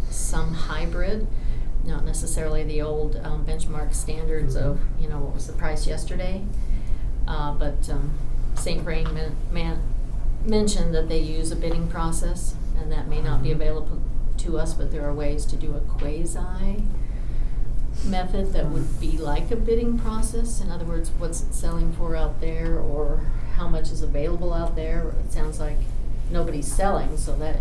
some hybrid, not necessarily the old benchmark standards of, you know, what was the price yesterday, but St. Vrain mentioned that they use a bidding process, and that may not be available to us, but there are ways to do a quasi method that would be like a bidding process. In other words, what's it selling for out there, or how much is available out there. It sounds like nobody's selling, so that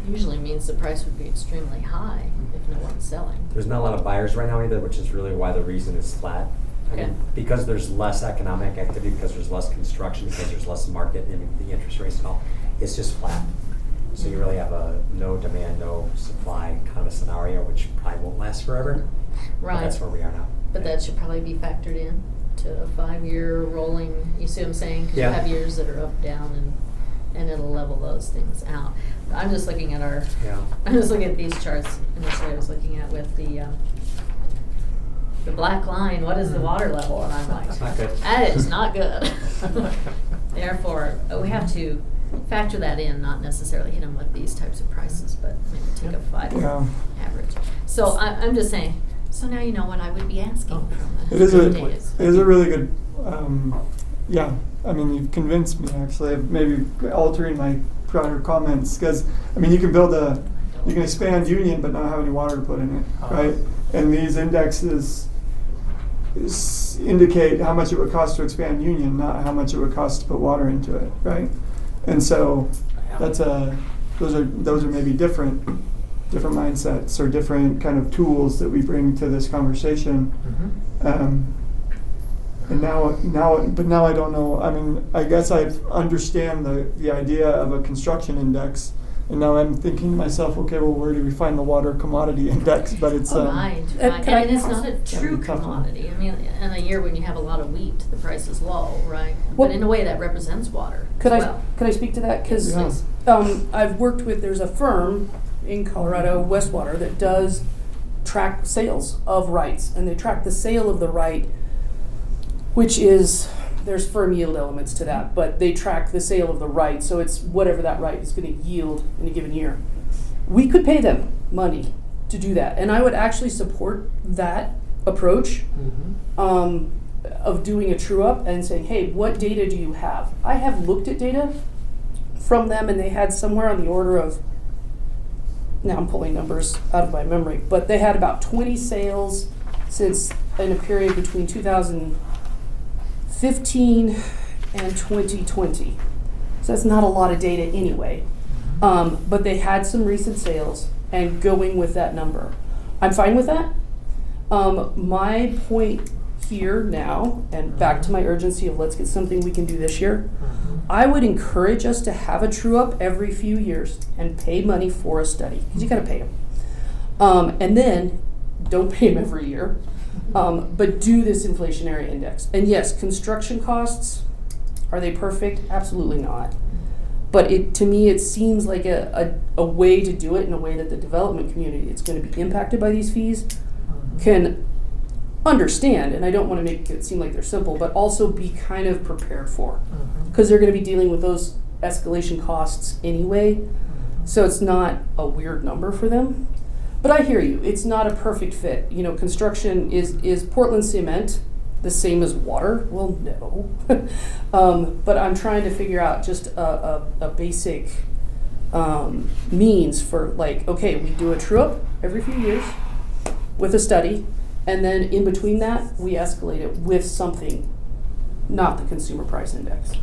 usually means the price would be extremely high if no one's selling. There's not a lot of buyers right now either, which is really why the reason is flat. I mean, because there's less economic activity, because there's less construction, because there's less market and the interest rates and all, it's just flat. So you really have a no demand, no supply kind of scenario, which probably won't last forever. Right. But that's where we are now. But that should probably be factored in to a 5-year rolling, you see what I'm saying? Because Yeah. you have years that are up, down, and it'll level those things out. I'm just looking at I'm just looking at these charts. Initially I was looking at with the black line, what is the water level? And I'm like, It's not good. that is not good. Therefore, we have to factor that in, not necessarily hit them with these types of prices, but maybe take a 5-year average. So I'm just saying, so now you know what I would be asking from the It is days. a really good, yeah, I mean, you've convinced me actually of maybe altering my prior comments, because, I mean, you can expand Union but not have any water to put in it, right? And these indexes indicate how much it would cost to expand Union, not how much it would cost to put water into it, right? And so those are maybe different mindsets or different kind of tools that we bring to this conversation. And now I don't know. I mean, I guess I understand the idea of a construction index, and now I'm thinking to myself, okay, well, where do we find the water commodity index? But it's Right. Can And it's not a true Tough one. commodity. I mean, in a year when you have a lot of wheat, the price is low, right? Well- But in a way that represents water Could as I well. could I speak to that? Because Yeah. I've worked with, there's a firm in Colorado, Westwater, that does track sales of rights, and they track the sale of the right, which is, there's firm yield elements to that, but they track the sale of the right, so it's whatever that right is going to yield in a given year. We could pay them money to do that, and I would actually support that approach of doing a true up and saying, hey, what data do you have? I have looked at data from them, and they had somewhere on the order of, now I'm pulling numbers out of my memory, but they had about 20 sales since in a period between 2015 and 2020. So that's not a lot of data anyway. But they had some recent sales and going with that number. I'm fine with that. My point here now, and back to my urgency of let's get something we can do this year, I would encourage us to have a true up every few years and pay money for a study, because you got to pay them. And then don't pay them every year, but do this inflationary index. And yes, construction costs, are they perfect? Absolutely not. But to me, it seems like a way to do it in a way that the development community that's going to be impacted by these fees can understand, and I don't want to make it seem like they're simple, but also be kind of prepared for, because they're going to be dealing with those escalation costs anyway, so it's not a weird number for them. But I hear you, it's not a perfect fit. You know, construction is Portland cement the same as water? Well, no. But I'm trying to figure out just a basic means for like, okay, we do a true up every few years with a study, and then in between that, we escalate it with something, not the consumer price index.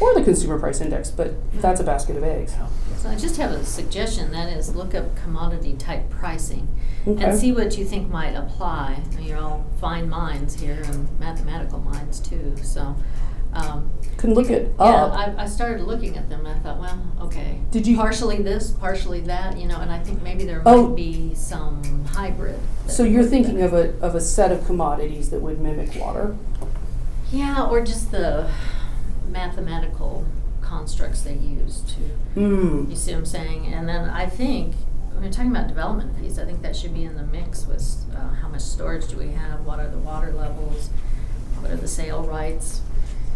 Or the consumer price index, but that's a basket of eggs. So I just have a suggestion, that is look up commodity type pricing Okay. and see what you think might apply. I mean, you're all fine minds here and mathematical minds too, so. Can look it Yeah, up. I started looking at them and I thought, well, okay. Did you- Partially this, partially that, you know, and I think maybe there Oh. might be some hybrid. that So you're would thinking of benefit. a set of commodities that would mimic water? Yeah, or just the mathematical constructs they use to, you see what I'm saying? And then I think, when you're talking about development fees, I think that should be in the mix with how much storage do we have, what are the water levels, what are the sale rights,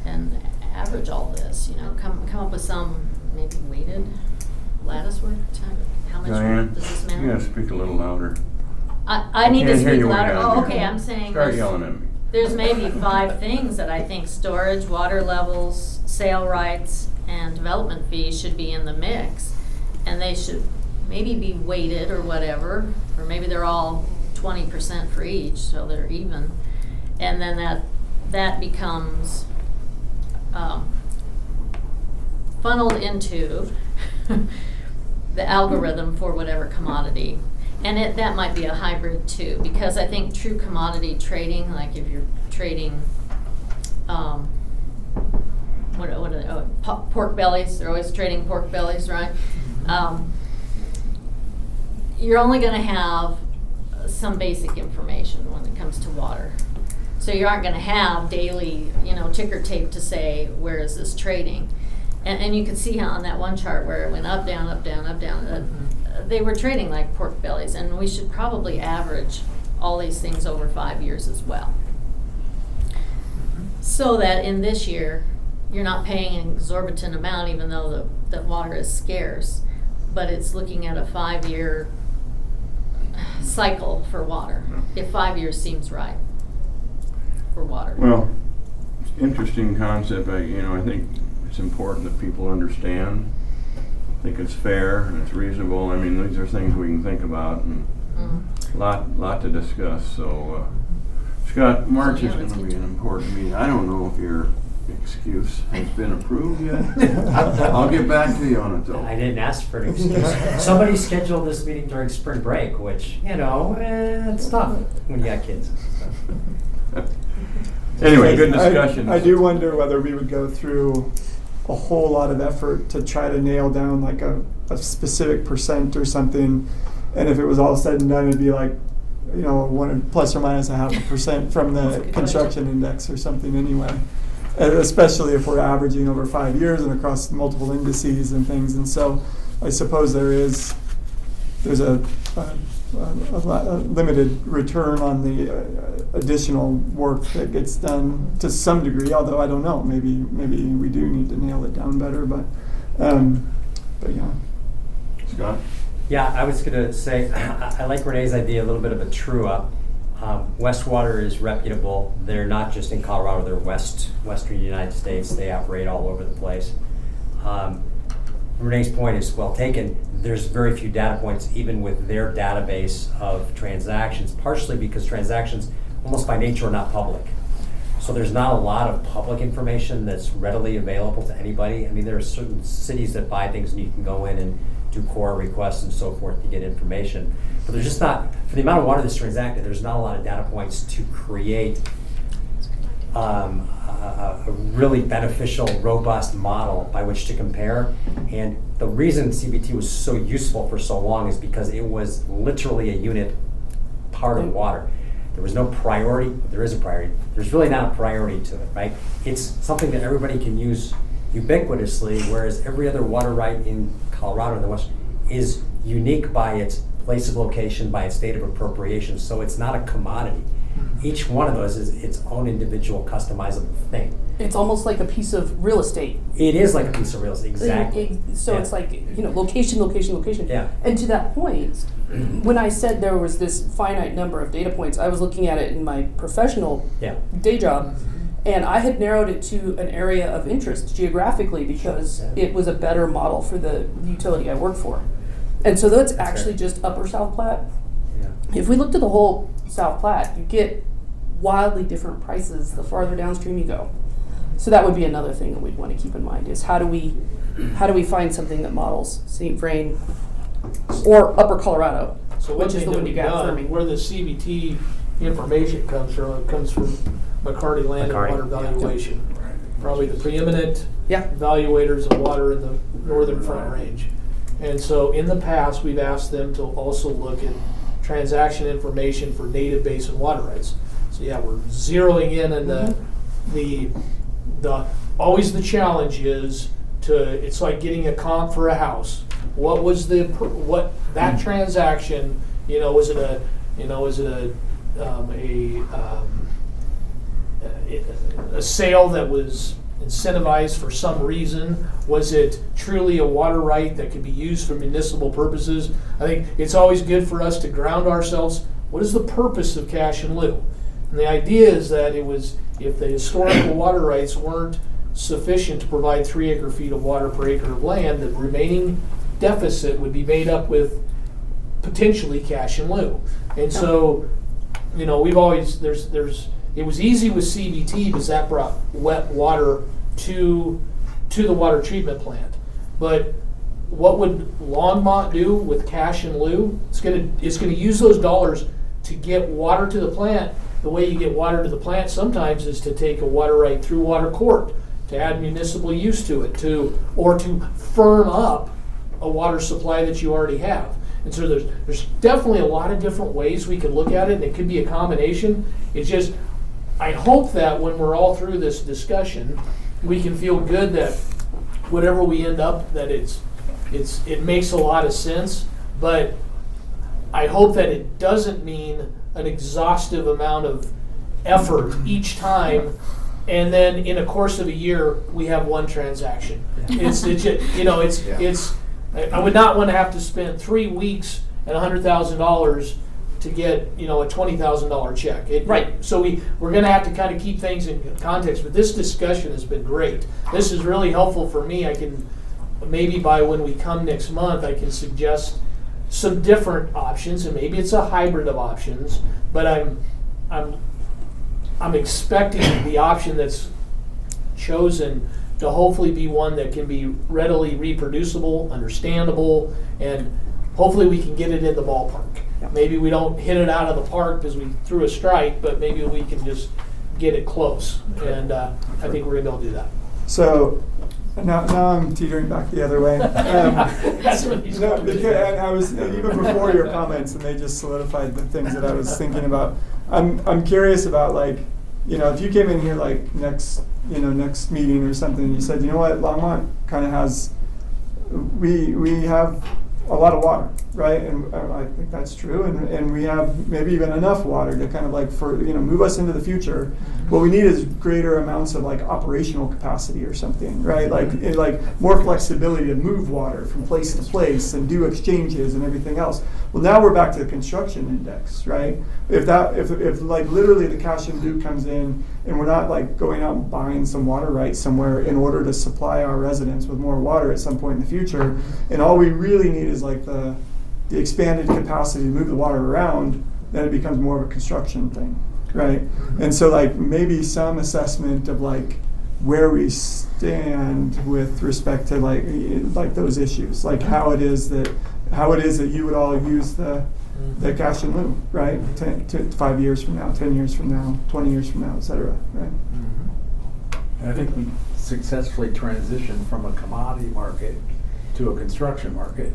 and average all this, you know, come up with some maybe weighted lattice work, how much Diane, does this matter? you gotta speak a little louder. I need to Can't hear speak you way louder. down Oh, here. okay, I'm saying. Start there's- yelling at me. There's maybe 5 things that I think storage, water levels, sale rights, and development fees should be in the mix. And they should maybe be weighted or whatever, or maybe they're all 20% for each, so they're even. And then that becomes funneled into the algorithm for whatever commodity. And that might be a hybrid too, because I think true commodity trading, like if you're trading, what are they, pork bellies, they're always trading pork bellies, right? You're only gonna have some basic information when it comes to water. So you aren't gonna have daily, ticker tape to say, where is this trading? And you can see how on that one chart where it went up, down, up, down, up, down, they were trading like pork bellies, and we should probably average all these things over 5 years as well. So that in this year, you're not paying an exorbitant amount even though the water is scarce, but it's looking at a 5-year cycle for water, if 5 years seems right for water. Well, it's an interesting concept. I think it's important that people understand. I think it's fair and it's reasonable. I mean, these are things we can think about and lot to discuss. So, Scott, March is going to be an important meeting. I don't know if your excuse has been approved yet. I'll get back to you on it though. I didn't ask for an excuse. Somebody scheduled this meeting during spring break, which, it's tough when you got kids. Anyway, good discussion. I do wonder whether we would go through a whole lot of effort to try to nail down like a specific percent or something, and if it was all said and done, it'd be like, one plus or minus 0.5% from the construction index or something anyway. Especially if we're averaging over 5 years and across multiple indices and things. And so I suppose there's a limited return on the additional work that gets done to some degree, although I don't know, maybe we do need to nail it down better, but yeah. Scott? Yeah, I was going to say, I like Renee's idea, a little bit of a true-up. Westwater is reputable. They're not just in Colorado, they're western United States. They operate all over the place. Renee's point is well taken. There's very few data points, even with their database of transactions, partially because transactions, almost by nature, are not public. So there's not a lot of public information that's readily available to anybody. I mean, there are certain cities that buy things and you can go in and do core requests and so forth to get information. But there's just not, for the amount of water that's transacted, there's not a lot of data points to create a really beneficial, robust model by which to compare. And the reason CBT was so useful for so long is because it was literally a unit part of water. There was no priority. There is a priority. There's really not a priority to it, right? It's something that everybody can use ubiquitously, whereas every other water right in Colorado in the West is unique by its place of location, by its date of appropriation, so it's not a commodity. Each one of those is its own individual customizable thing. It's almost like a piece of real estate. It is like a piece of real estate, exactly. So Yeah. it's like, location, location, location. Yeah. And to that point, when I said there was this finite number of data points, I was looking at it in my professional Yeah. day job, And I had narrowed it to an area of interest geographically because it was a better model for the utility I work for. And so that's actually just Upper South Platte. Yeah. If we looked at the whole South Platte, you get wildly different prices the farther downstream you go. So that would be another thing that we'd want to keep in mind is how do we find something that models St. Vrain or Upper Colorado, So which is the one you got for me. Where the CBT information comes from, it comes from McCarty Land McCarty, and Water yeah. Valuation. Probably the preeminent Yeah. evaluators of water in the northern Front Range. And so in the past, we've asked them to also look at transaction information for native basin water rights. So yeah, we're zeroing in on the always the challenge is it's like getting a comp for a house. What was what that transaction, was it a sale that was incentivized for some reason? Was it truly a water right that could be used for municipal purposes? I think it's always good for us to ground ourselves. What is the purpose of cash in lieu? And the idea is that it was, if the historical water rights weren't sufficient to provide 3 acre-feet of water per acre of land, the remaining deficit would be made up with potentially cash in lieu. And so, we've always, it was easy with CBT because that brought wet water to the water treatment plant. But what would Longmont do with cash in lieu? It's gonna use those dollars to get water to the plant. The way you get water to the plant sometimes is to take a water right through water court, to add municipal use to it, or to firm up a water supply that you already have. And so there's definitely a lot of different ways we can look at it, and it could be a combination. It's just, I hope that when we're all through this discussion, we can feel good that whatever we end up, that it makes a lot of sense. But I hope that it doesn't mean an exhaustive amount of effort each time, and then in a course of a year we have one transaction. I would not want to have to spend 3 weeks and $100,000 to get a $20,000 check. Right. So we're going to have to kind of keep things in context. But this discussion has been great. This is really helpful for me. I can maybe by when we come next month, I can suggest some different options, and maybe it's a hybrid of options. But I'm expecting the option that's chosen to hopefully be one that can be readily reproducible, understandable, and hopefully we can get it in the ballpark. Yep. Maybe we don't hit it out of the park because we threw a strike, but maybe we can just get it close. And I think we're going to be able to do that. So now I'm teetering back the other way. That's what he's No, going to do. because, and I was even before your comments, and they just solidified the things that I was thinking about. I'm curious about, like, if you came in here like next meeting or something, and you said, what, Longmont kind of has, we have a lot of water, right? And I think that's true, and we have maybe even enough water to kind of like move us into the future. What we need is greater amounts of like operational capacity or something, right? Like more flexibility to move water from place to place and do exchanges and everything else. Well, now we're back to the construction index, right? If like literally the cash in lieu comes in and we're not like going out and buying some water rights somewhere in order to supply our residents with more water at some point in the future, and all we really need is like the expanded capacity to move the water around, then it becomes more of a construction thing, right? And so like maybe some assessment of like where we stand with respect to like those issues, like how it is that you would all use the cash in lieu, right? 5 years from now, 10 years from now, 20 years from now, et cetera, right? And I think we successfully transitioned from a commodity market to a construction market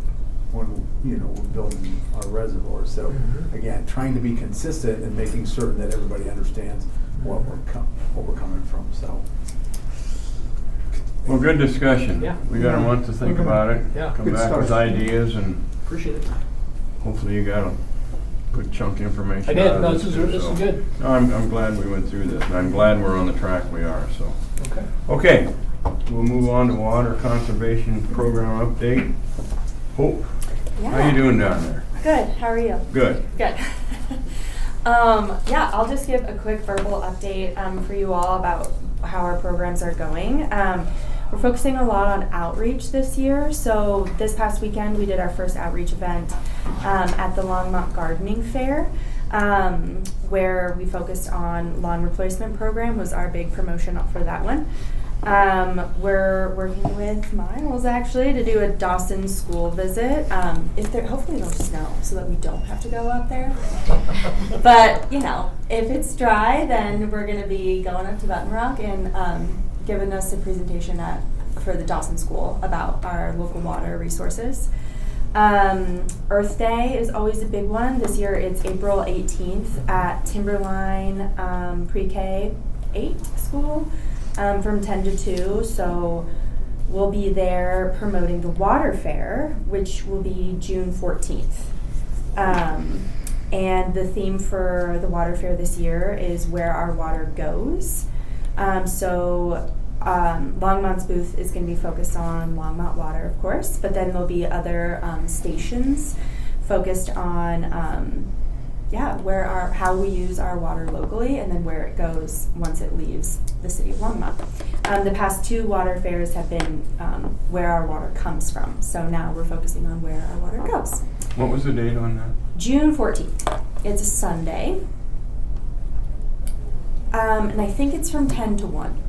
when we're building our reservoirs. So again, trying to be consistent and making certain that everybody understands what we're coming from. So. Well, good discussion. Yeah. We got a month to think about it. Yeah. Come Good back start. with ideas, and Appreciate it. hopefully you got a good chunk of information. I did. out of No, this is too, good. No, I'm glad we went through this, and I'm glad we're on the track we are. So, Okay. okay, we'll move on to water conservation program update. Hope, how you doing down there? Good. How are you? Good. Good. Yeah, I'll just give a quick verbal update for you all about how our programs are going. We're focusing a lot on outreach this year. So this past weekend, we did our first outreach event at the Longmont Gardening Fair, where we focused on lawn replacement program was our big promotion for that one. We're working with Miles actually to do a Dawson school visit. Hopefully it'll snow so that we don't have to go up there. But if it's dry, then we're going to be going up to Button Rock and giving us a presentation for the Dawson School about our local water resources. Earth Day is always a big one. This year it's April 18th at Timberline Pre-K 8 school. From 10 to 2, so we'll be there promoting the water fair, which will be June 14th. And the theme for the water fair this year is where our water goes. Longmont's booth is going to be focused on Longmont water, of course, but then there'll be other stations focused on how we use our water locally, and then where it goes once it leaves the city of Longmont. The past 2 water fairs have been where our water comes from, so now we're focusing on where our water goes. What was the date on that? June 14th. It's a Sunday, and I think it's from 10 to 1.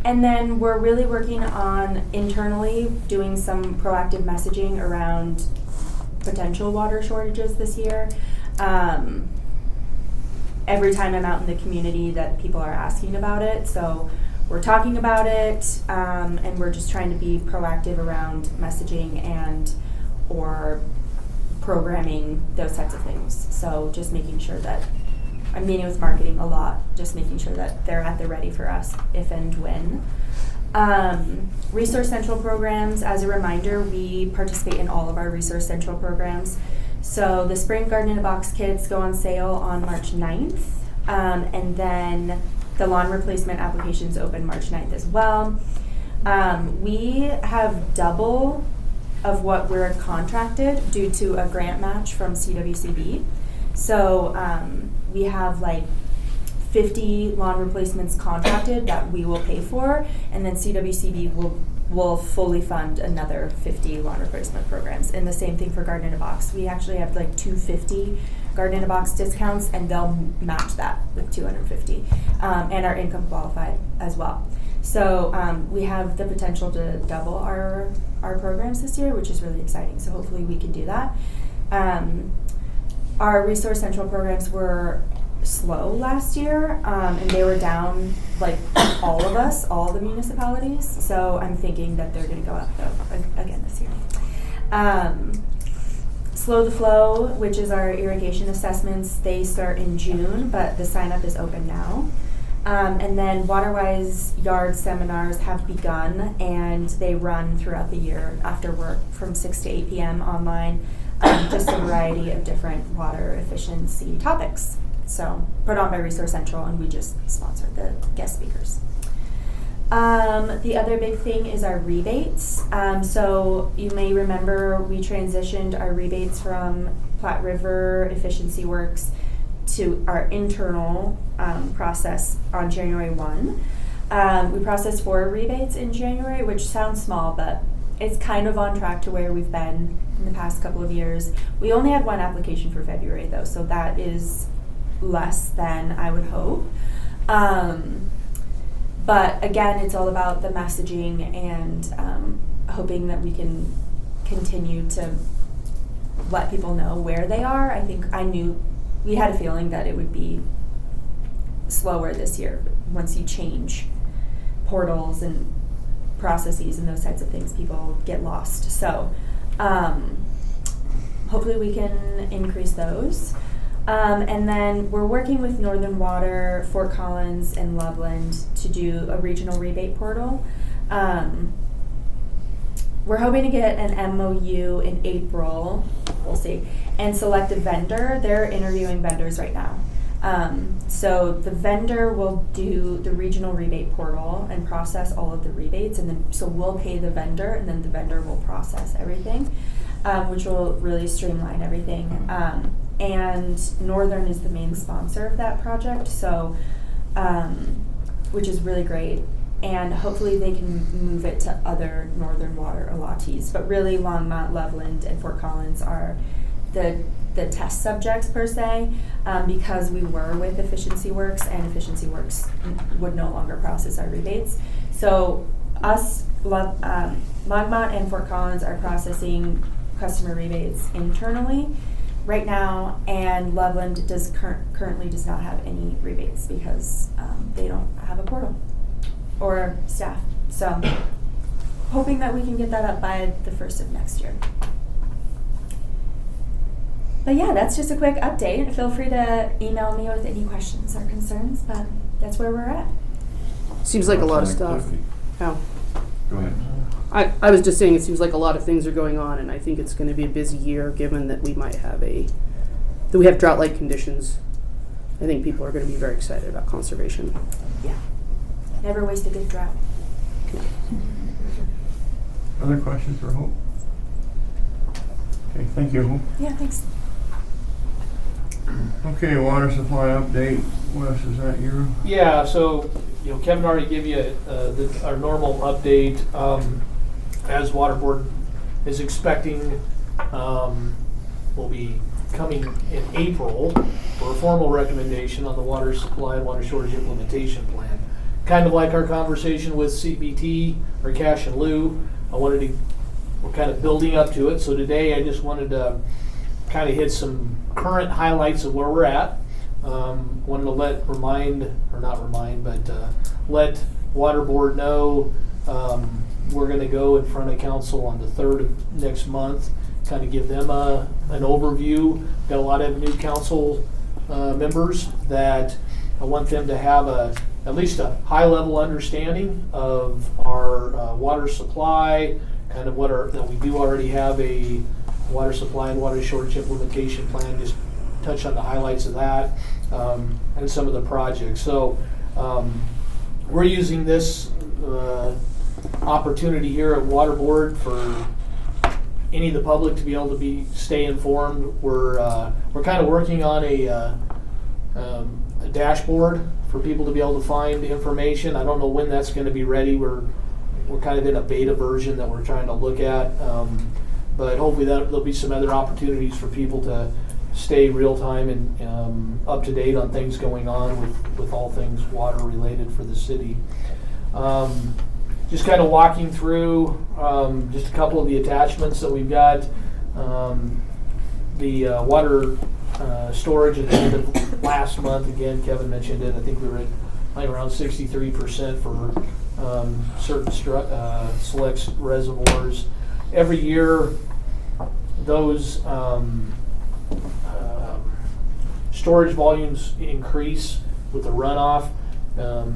And then we're really working on internally doing some proactive messaging around potential water shortages this year. Every time I'm out in the community that people are asking about it, so we're talking about it, and we're just trying to be proactive around messaging and or programming, those types of things. So just making sure that I'm meeting with marketing a lot, just making sure that they're at the ready for us if and when. Resource Central programs, as a reminder, we participate in all of our Resource Central programs. So the Spring Garden in a Box kits go on sale on March 9th, and then the lawn replacement applications open March 9th as well. We have double of what we're contracted due to a grant match from CWCB. So we have like 50 lawn replacements contracted that we will pay for, and then CWCB will fully fund another 50 lawn replacement programs. And the same thing for Garden in a Box. We actually have like 250 Garden in a Box discounts, and they'll match that with 250, and are income qualified as well. So we have the potential to double our programs this year, which is really exciting. So hopefully we can do that. Our Resource Central programs were slow last year, and they were down like all of us, all the municipalities. So I'm thinking that they're going to go up though again this year. Slow the Flow, which is our irrigation assessments, they start in June, but the sign up is open now. And then WaterWise yard seminars have begun, and they run throughout the year after work from 6 to 8 p.m. online. Just a variety of different water efficiency topics. So put on by Resource Central, and we just sponsor the guest speakers. The other big thing is our rebates. So you may remember we transitioned our rebates from Platte River Efficiency Works to our internal process on January 1. We processed 4 rebates in January, which sounds small, but it's kind of on track to where we've been in the past couple of years. We only had 1 application for February though, so that is less than I would hope. But again, it's all about the messaging and hoping that we can continue to let people know where they are. We had a feeling that it would be slower this year. Once you change portals and processes and those types of things, people get lost. So hopefully we can increase those. And then we're working with Northern Water, Fort Collins, and Loveland to do a regional rebate portal. We're hoping to get an MOU in April, we'll see, and select a vendor. They're interviewing vendors right now. So the vendor will do the regional rebate portal and process all of the rebates, and then so we'll pay the vendor, and then the vendor will process everything, which will really streamline everything. And Northern is the main sponsor of that project, so which is really great. And hopefully they can move it to other Northern Water allottees. But really, Longmont, Loveland, and Fort Collins are the test subjects per se, because we were with Efficiency Works, and Efficiency Works would no longer process our rebates. So us, Longmont and Fort Collins are processing customer rebates internally right now, and Loveland currently does not have any rebates because they don't have a portal or staff. So hoping that we can get that up by the 1st of next year. But yeah, that's just a quick update. Feel free to email me with any questions or concerns, but that's where we're at. Seems like a lot of stuff. Oh. Go ahead. I was just saying it seems like a lot of things are going on, and I think it's going to be a busy year given that we might have that we have drought-like conditions. I think people are going to be very excited about conservation. Yeah. Never waste a good drought. Other questions for Hope? Okay, thank you, Hope. Yeah, thanks. Okay, water supply update. Wes, is that you? Yeah, so, Kevin already gave you our normal update. As Water Board is expecting, will be coming in April for a formal recommendation on the water supply and water shortage implementation plan. Kind of like our conversation with CBT or Cash and Lieu, we're kind of building up to it. So today I just wanted to kind of hit some current highlights of where we're at. Wanted to let Water Board know we're going to go in front of council on the 3rd of next month, kind of give them an overview. Got a lot of new council members that I want them to have at least a high-level understanding of our water supply, kind of that we do already have a water supply and water shortage implementation plan. Just touch on the highlights of that and some of the projects. So we're using this opportunity here at Water Board for any of the public to be able to stay informed. We're kind of working on a dashboard for people to be able to find information. I don't know when that's going to be ready. We're kind of in a beta version that we're trying to look at, but hopefully there'll be some other opportunities for people to stay real time and up to date on things going on with all things water related for the city. Just kind of walking through just a couple of the attachments that we've got. The water storage at the end of last month, again, Kevin mentioned it. I think we were at around 63% for certain select reservoirs. Every year, those storage volumes increase with the runoff.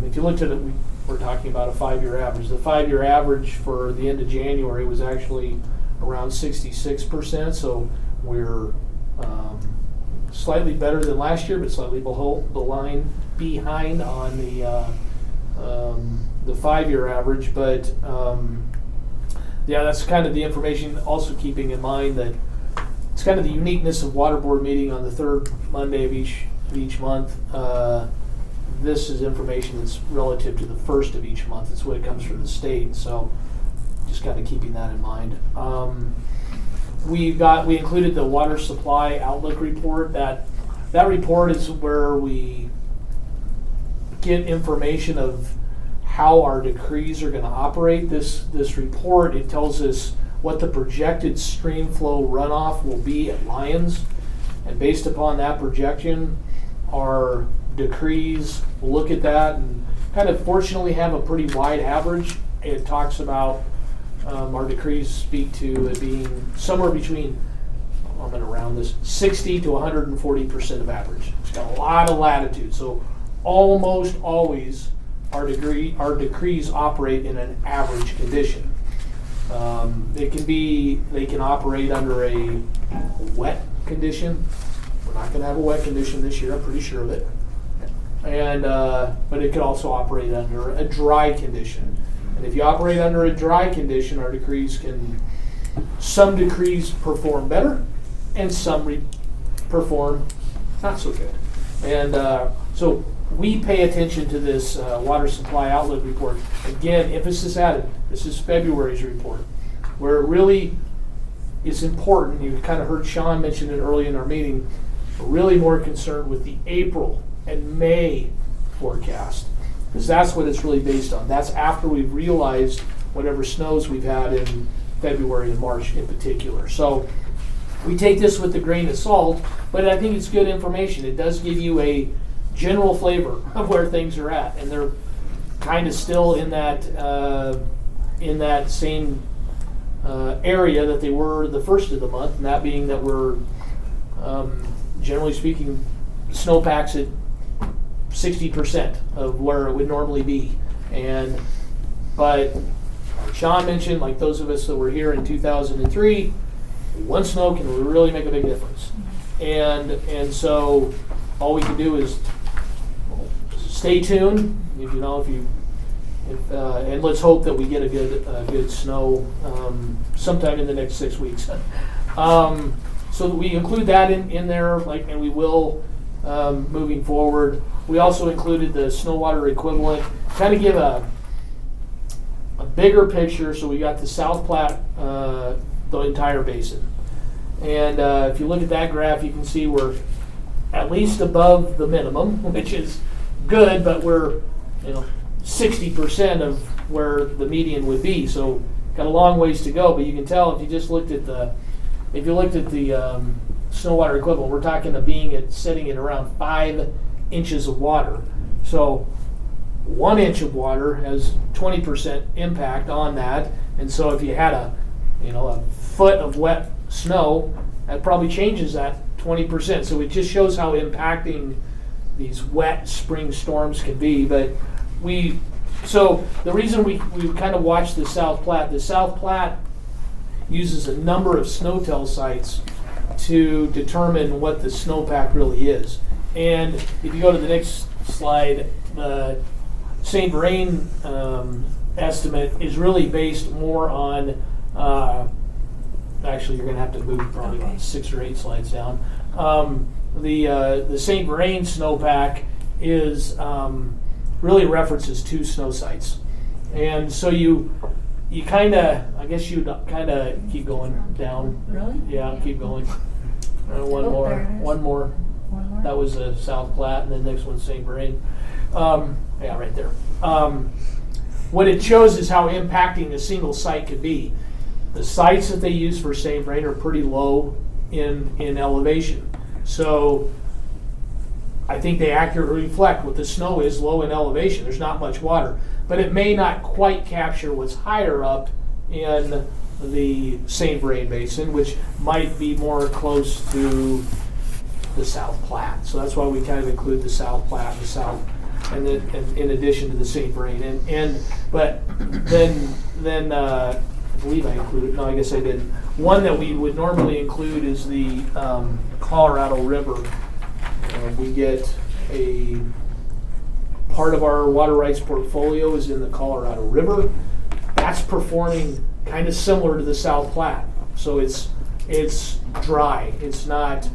If you looked at it, we're talking about a 5-year average. The 5-year average for the end of January was actually around 66%, so we're slightly better than last year, but slightly behind on the 5-year average. But yeah, that's kind of the information. Also keeping in mind that it's kind of the uniqueness of Water Board meeting on the 3rd Monday of each month. This is information that's relative to the 1st of each month. It's when it comes from the state, so just kind of keeping that in mind. We included the water supply outlook report. That report is where we get information of how our decrees are going to operate. This report, it tells us what the projected stream flow runoff will be at Lyons, and based upon that projection, our decrees will look at that and kind of fortunately have a pretty wide average. It talks about our decrees speak to it being somewhere between, I'm going to round this, 60 to 140% of average. It's got a lot of latitude, so almost always our decrees operate in an average condition. They can operate under a wet condition, We're not gonna have a wet condition this year, I'm pretty sure of it. And, but it could also operate under a dry condition. And if you operate under a dry condition, some decrees perform better and some perform not so good. And so we pay attention to this water supply outlet report. Again, emphasis added, this is February's report, where it really is important. You kind of heard Sean mention it early in our meeting. We're really more concerned with the April and May forecast, because that's what it's really based on. That's after we've realized whatever snows we've had in February and March in particular. So we take this with a grain of salt, but I think it's good information. It does give you a general flavor of where things are at, and they're kind of still in that same area that they were the first of the month, and that being that we're generally speaking snowpacks at 60% of where it would normally be. But Sean mentioned, like those of us that were here in 2003, one snow can really make a big difference. And so all we can do is stay tuned. And let's hope that we get a good snow sometime in the next 6 weeks. So we include that in there, and we will moving forward. We also included the snow water equivalent, kind of give a bigger picture. So we got the South Platte, the entire basin. And if you look at that graph, you can see we're at least above the minimum, which is good, but we're 60% of where the median would be. So got a long ways to go, but you can tell if you just looked at the snow water equivalent, we're talking of sitting at around 5 inches of water. So 1 inch of water has 20% impact on that. And so if you had a foot of wet snow, that probably changes that 20%. So it just shows how impacting these wet spring storms can be. But so the reason we kind of watch the South Platte uses a number of snowtail sites to determine what the snowpack really is. And if you go to the next slide, the St. Vrain estimate is really based more on, actually you're going to have to move probably about 6 or 8 slides down. The St. Vrain snowpack is really references 2 snow sites. And so you kind of, I guess you'd kind of keep going down. Really? Yeah, keep going. One more. That was South Platte, and then the next one's St. Vrain. Yeah, right there. What it shows is how impacting a single site could be. The sites that they use for St. Vrain are pretty low in elevation. So I think they accurately reflect what the snow is low in elevation. There's not much water. But it may not quite capture what's higher up in the St. Vrain Basin, which might be more close to the South Platte. So that's why we kind of include the South Platte, the South, and then in addition to the St. Vrain. But then I believe I included. No, I guess I didn't. One that we would normally include is the Colorado River. We get a part of our water rights portfolio is in the Colorado River. That's performing kind of similar to the South Platte. So it's dry. It's not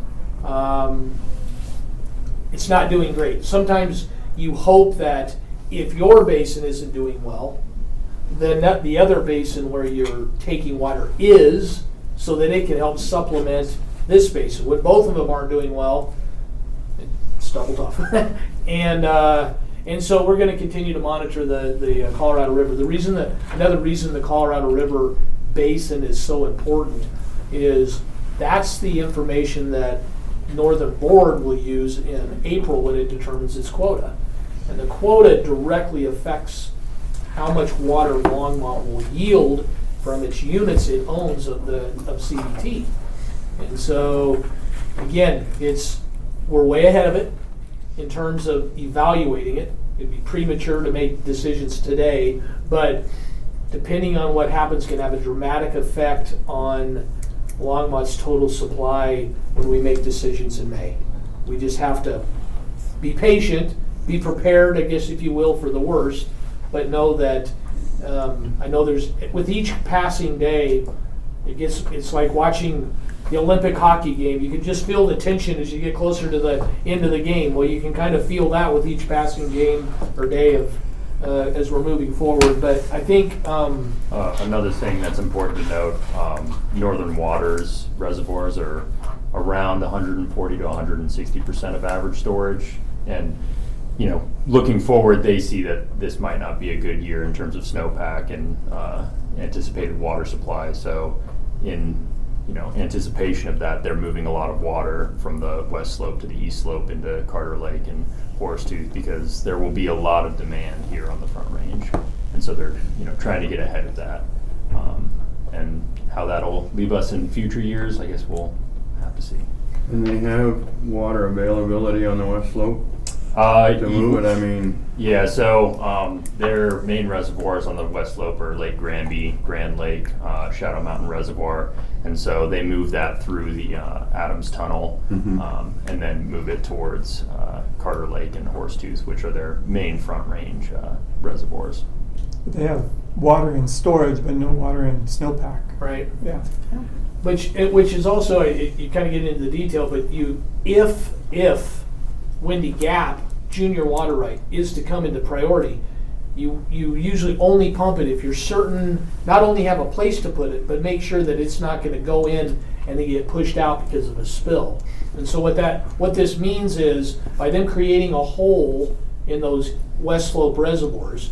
doing great. Sometimes you hope that if your basin isn't doing well, then the other basin where you're taking water is, so that it can help supplement this basin. When both of them aren't doing well, it's double tough. And so we're going to continue to monitor the Colorado River. Another reason the Colorado River basin is so important is that's the information that Northern Board will use in April when it determines its quota. And the quota directly affects how much water Longmont will yield from its units it owns of CBT. And so, again, we're way ahead of it in terms of evaluating it. It'd be premature to make decisions today, but depending on what happens can have a dramatic effect on Longmont's total supply when we make decisions in May. We just have to be patient, be prepared, I guess, if you will, for the worst, but know that, I know there's, with each passing day, it's like watching the Olympic hockey game. You can just feel the tension as you get closer to the end of the game. Well, you can kind of feel that with each passing game or day of, as we're moving forward. But I think another thing that's important to note, Northern Waters reservoirs are around 140 to 160% of average storage. And, you know, looking forward, they see that this might not be a good year in terms of snowpack and anticipated water supply. So in, you know, anticipation of that, they're moving a lot of water from the west slope to the east slope into Carter Lake and Horseshoe, because there will be a lot of demand here on the Front Range. And so they're, you know, trying to get ahead of that. And how that'll leave us in future years, I guess we'll have to see. And they have water availability on the west slope to move it, I mean. Yeah, so their main reservoirs on the west slope are Lake Granby, Grand Lake, Shadow Mountain Reservoir, and so they move that through the Adams Tunnel, and then move it towards Carter Lake and Horsetooth, which are their main Front Range reservoirs. They have water in storage, but no water in snowpack. right. Yeah. Which is also, you kind of get into the detail, but if Windy Gap junior water right is to come into priority, you usually only pump it if you're certain, not only have a place to put it, but make sure that it's not going to go in and they get pushed out because of a spill. And so what this means is, by them creating a hole in those west slope reservoirs,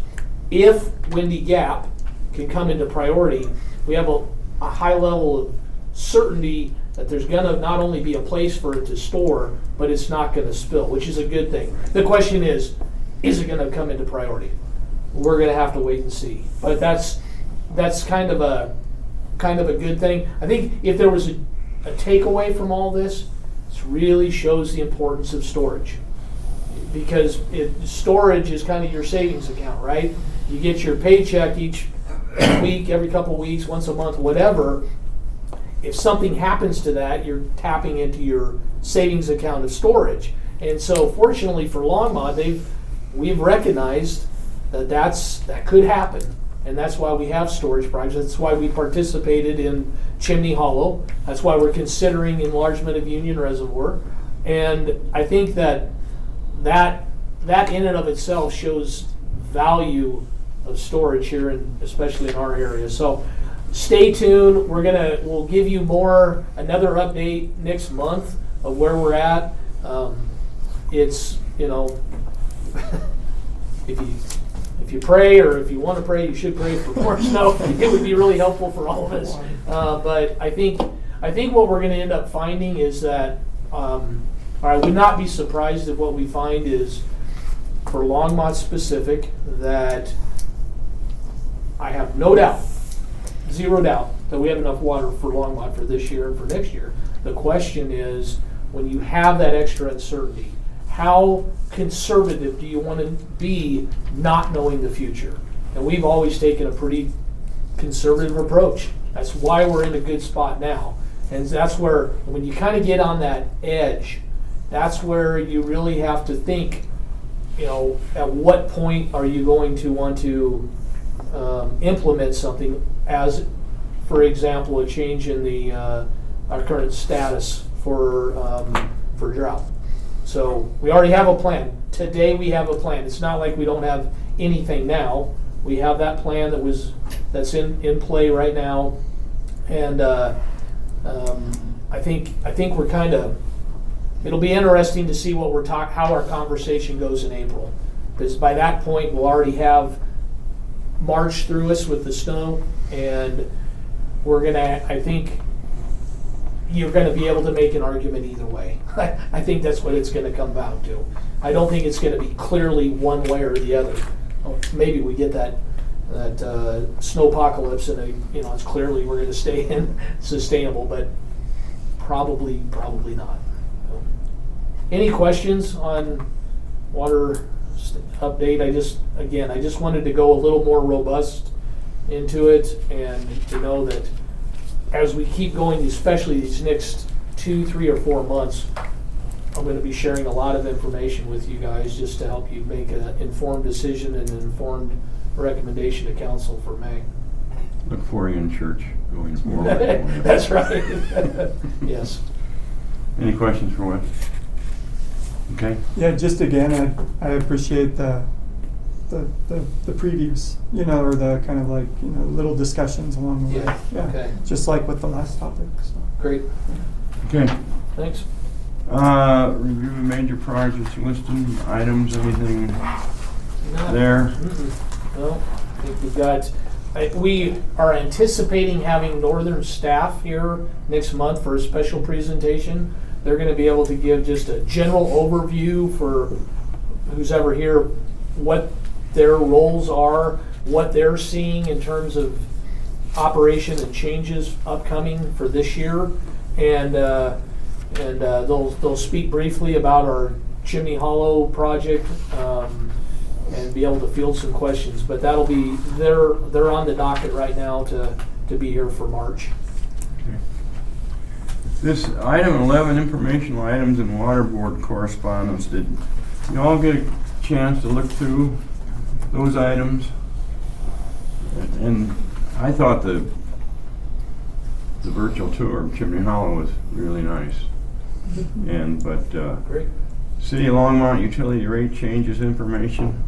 if Windy Gap can come into priority, we have a high level of certainty that there's going to not only be a place for it to store, but it's not going to spill, which is a good thing. The question is it going to come into priority? We're going to have to wait and see. But that's kind of a good thing. I think if there was a takeaway from all this, it really shows the importance of storage. Because storage is kind of your savings account, right? You get your paycheck each week, every couple of weeks, once a month, whatever. If something happens to that, you're tapping into your savings account of storage. And so fortunately for Longmont, we've recognized that could happen. And that's why we have storage projects. That's why we participated in Chimney Hollow. That's why we're considering enlargement of Union Reservoir. And I think that in and of itself shows value of storage here, especially in our area. So stay tuned. We'll give you another update next month of where we're at. It's, if you pray, or if you want to pray, you should pray for more snow. It would be really helpful for all of us. But I think what we're going to end up finding is that, I would not be surprised if what we find is, for Longmont specific, that I have no doubt, zero doubt, that we have enough water for Longmont for this year and for next year. The question is, when you have that extra uncertainty, how conservative do you want to be not knowing the future? And we've always taken a pretty conservative approach. That's why we're in a good spot now. And that's where, when you kind of get on that edge, that's where you really have to think, at what point are you going to want to implement something, as, for example, a change in our current status for drought. So we already have a plan. Today we have a plan. It's not like we don't have anything now. We have that plan that's in play right now, and I think we're kind of. It'll be interesting to see how our conversation goes in April, because by that point we'll already have March through us with the snow, and I think you're gonna be able to make an argument either way. I think that's what it's gonna come down to. I don't think it's gonna be clearly one way or the other. Maybe we get that snowpocalypse, and it's clearly we're gonna stay in sustainable, but probably not. Any questions on water update? I just wanted to go a little more robust into it, and to know that as we keep going, especially these next 2, 3, or 4 months, I'm gonna be sharing a lot of information with you guys just to help you make an informed decision and an informed recommendation to council for May. Look for you in church going forward. That's right. Yes. Any questions for Wes? Okay. Yeah, just again, I appreciate the previews, you know, or the kind of like, you know, little discussions along the way. Yeah, okay. Just like with the last topic, so. Great. Okay. Thanks. Review of major projects listed, items, anything there? No, I think we've got, we are anticipating having Northern staff here next month for a special presentation. They're gonna be able to give just a general overview for who's ever here, what their roles are, what they're seeing in terms of operation and changes upcoming for this year. And they'll speak briefly about our Chimney Hollow project, and be able to field some questions. But that'll be, they're on the docket right now to be here for March. Okay. This item 11, informational items and water board correspondence. Did you all get a chance to look through those items? And I thought the virtual tour of Chimney Hollow was really nice. But Great. City of Longmont utility rate changes information.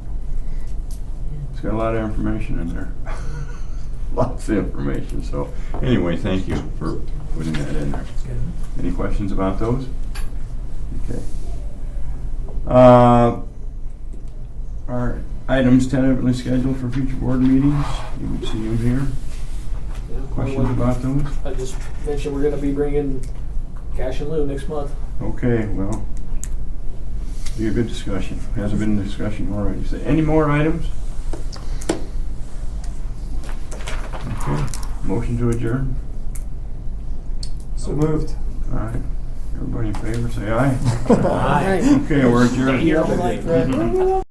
It's got a lot of information in there. Lots of information. So anyway, thank you for putting that in there. Any questions about those? Okay. Our items tentatively scheduled for future board meetings. You can see them here. Yeah, Questions about those? I just mentioned we're gonna be bringing cash in lieu next month. Okay, well, be a good discussion. Hasn't been a discussion already. So any more items? Okay, motion to adjourn. So moved. All right, everybody in favor, say aye. Aye. Okay, we're adjourned. Stay here all night, Fred.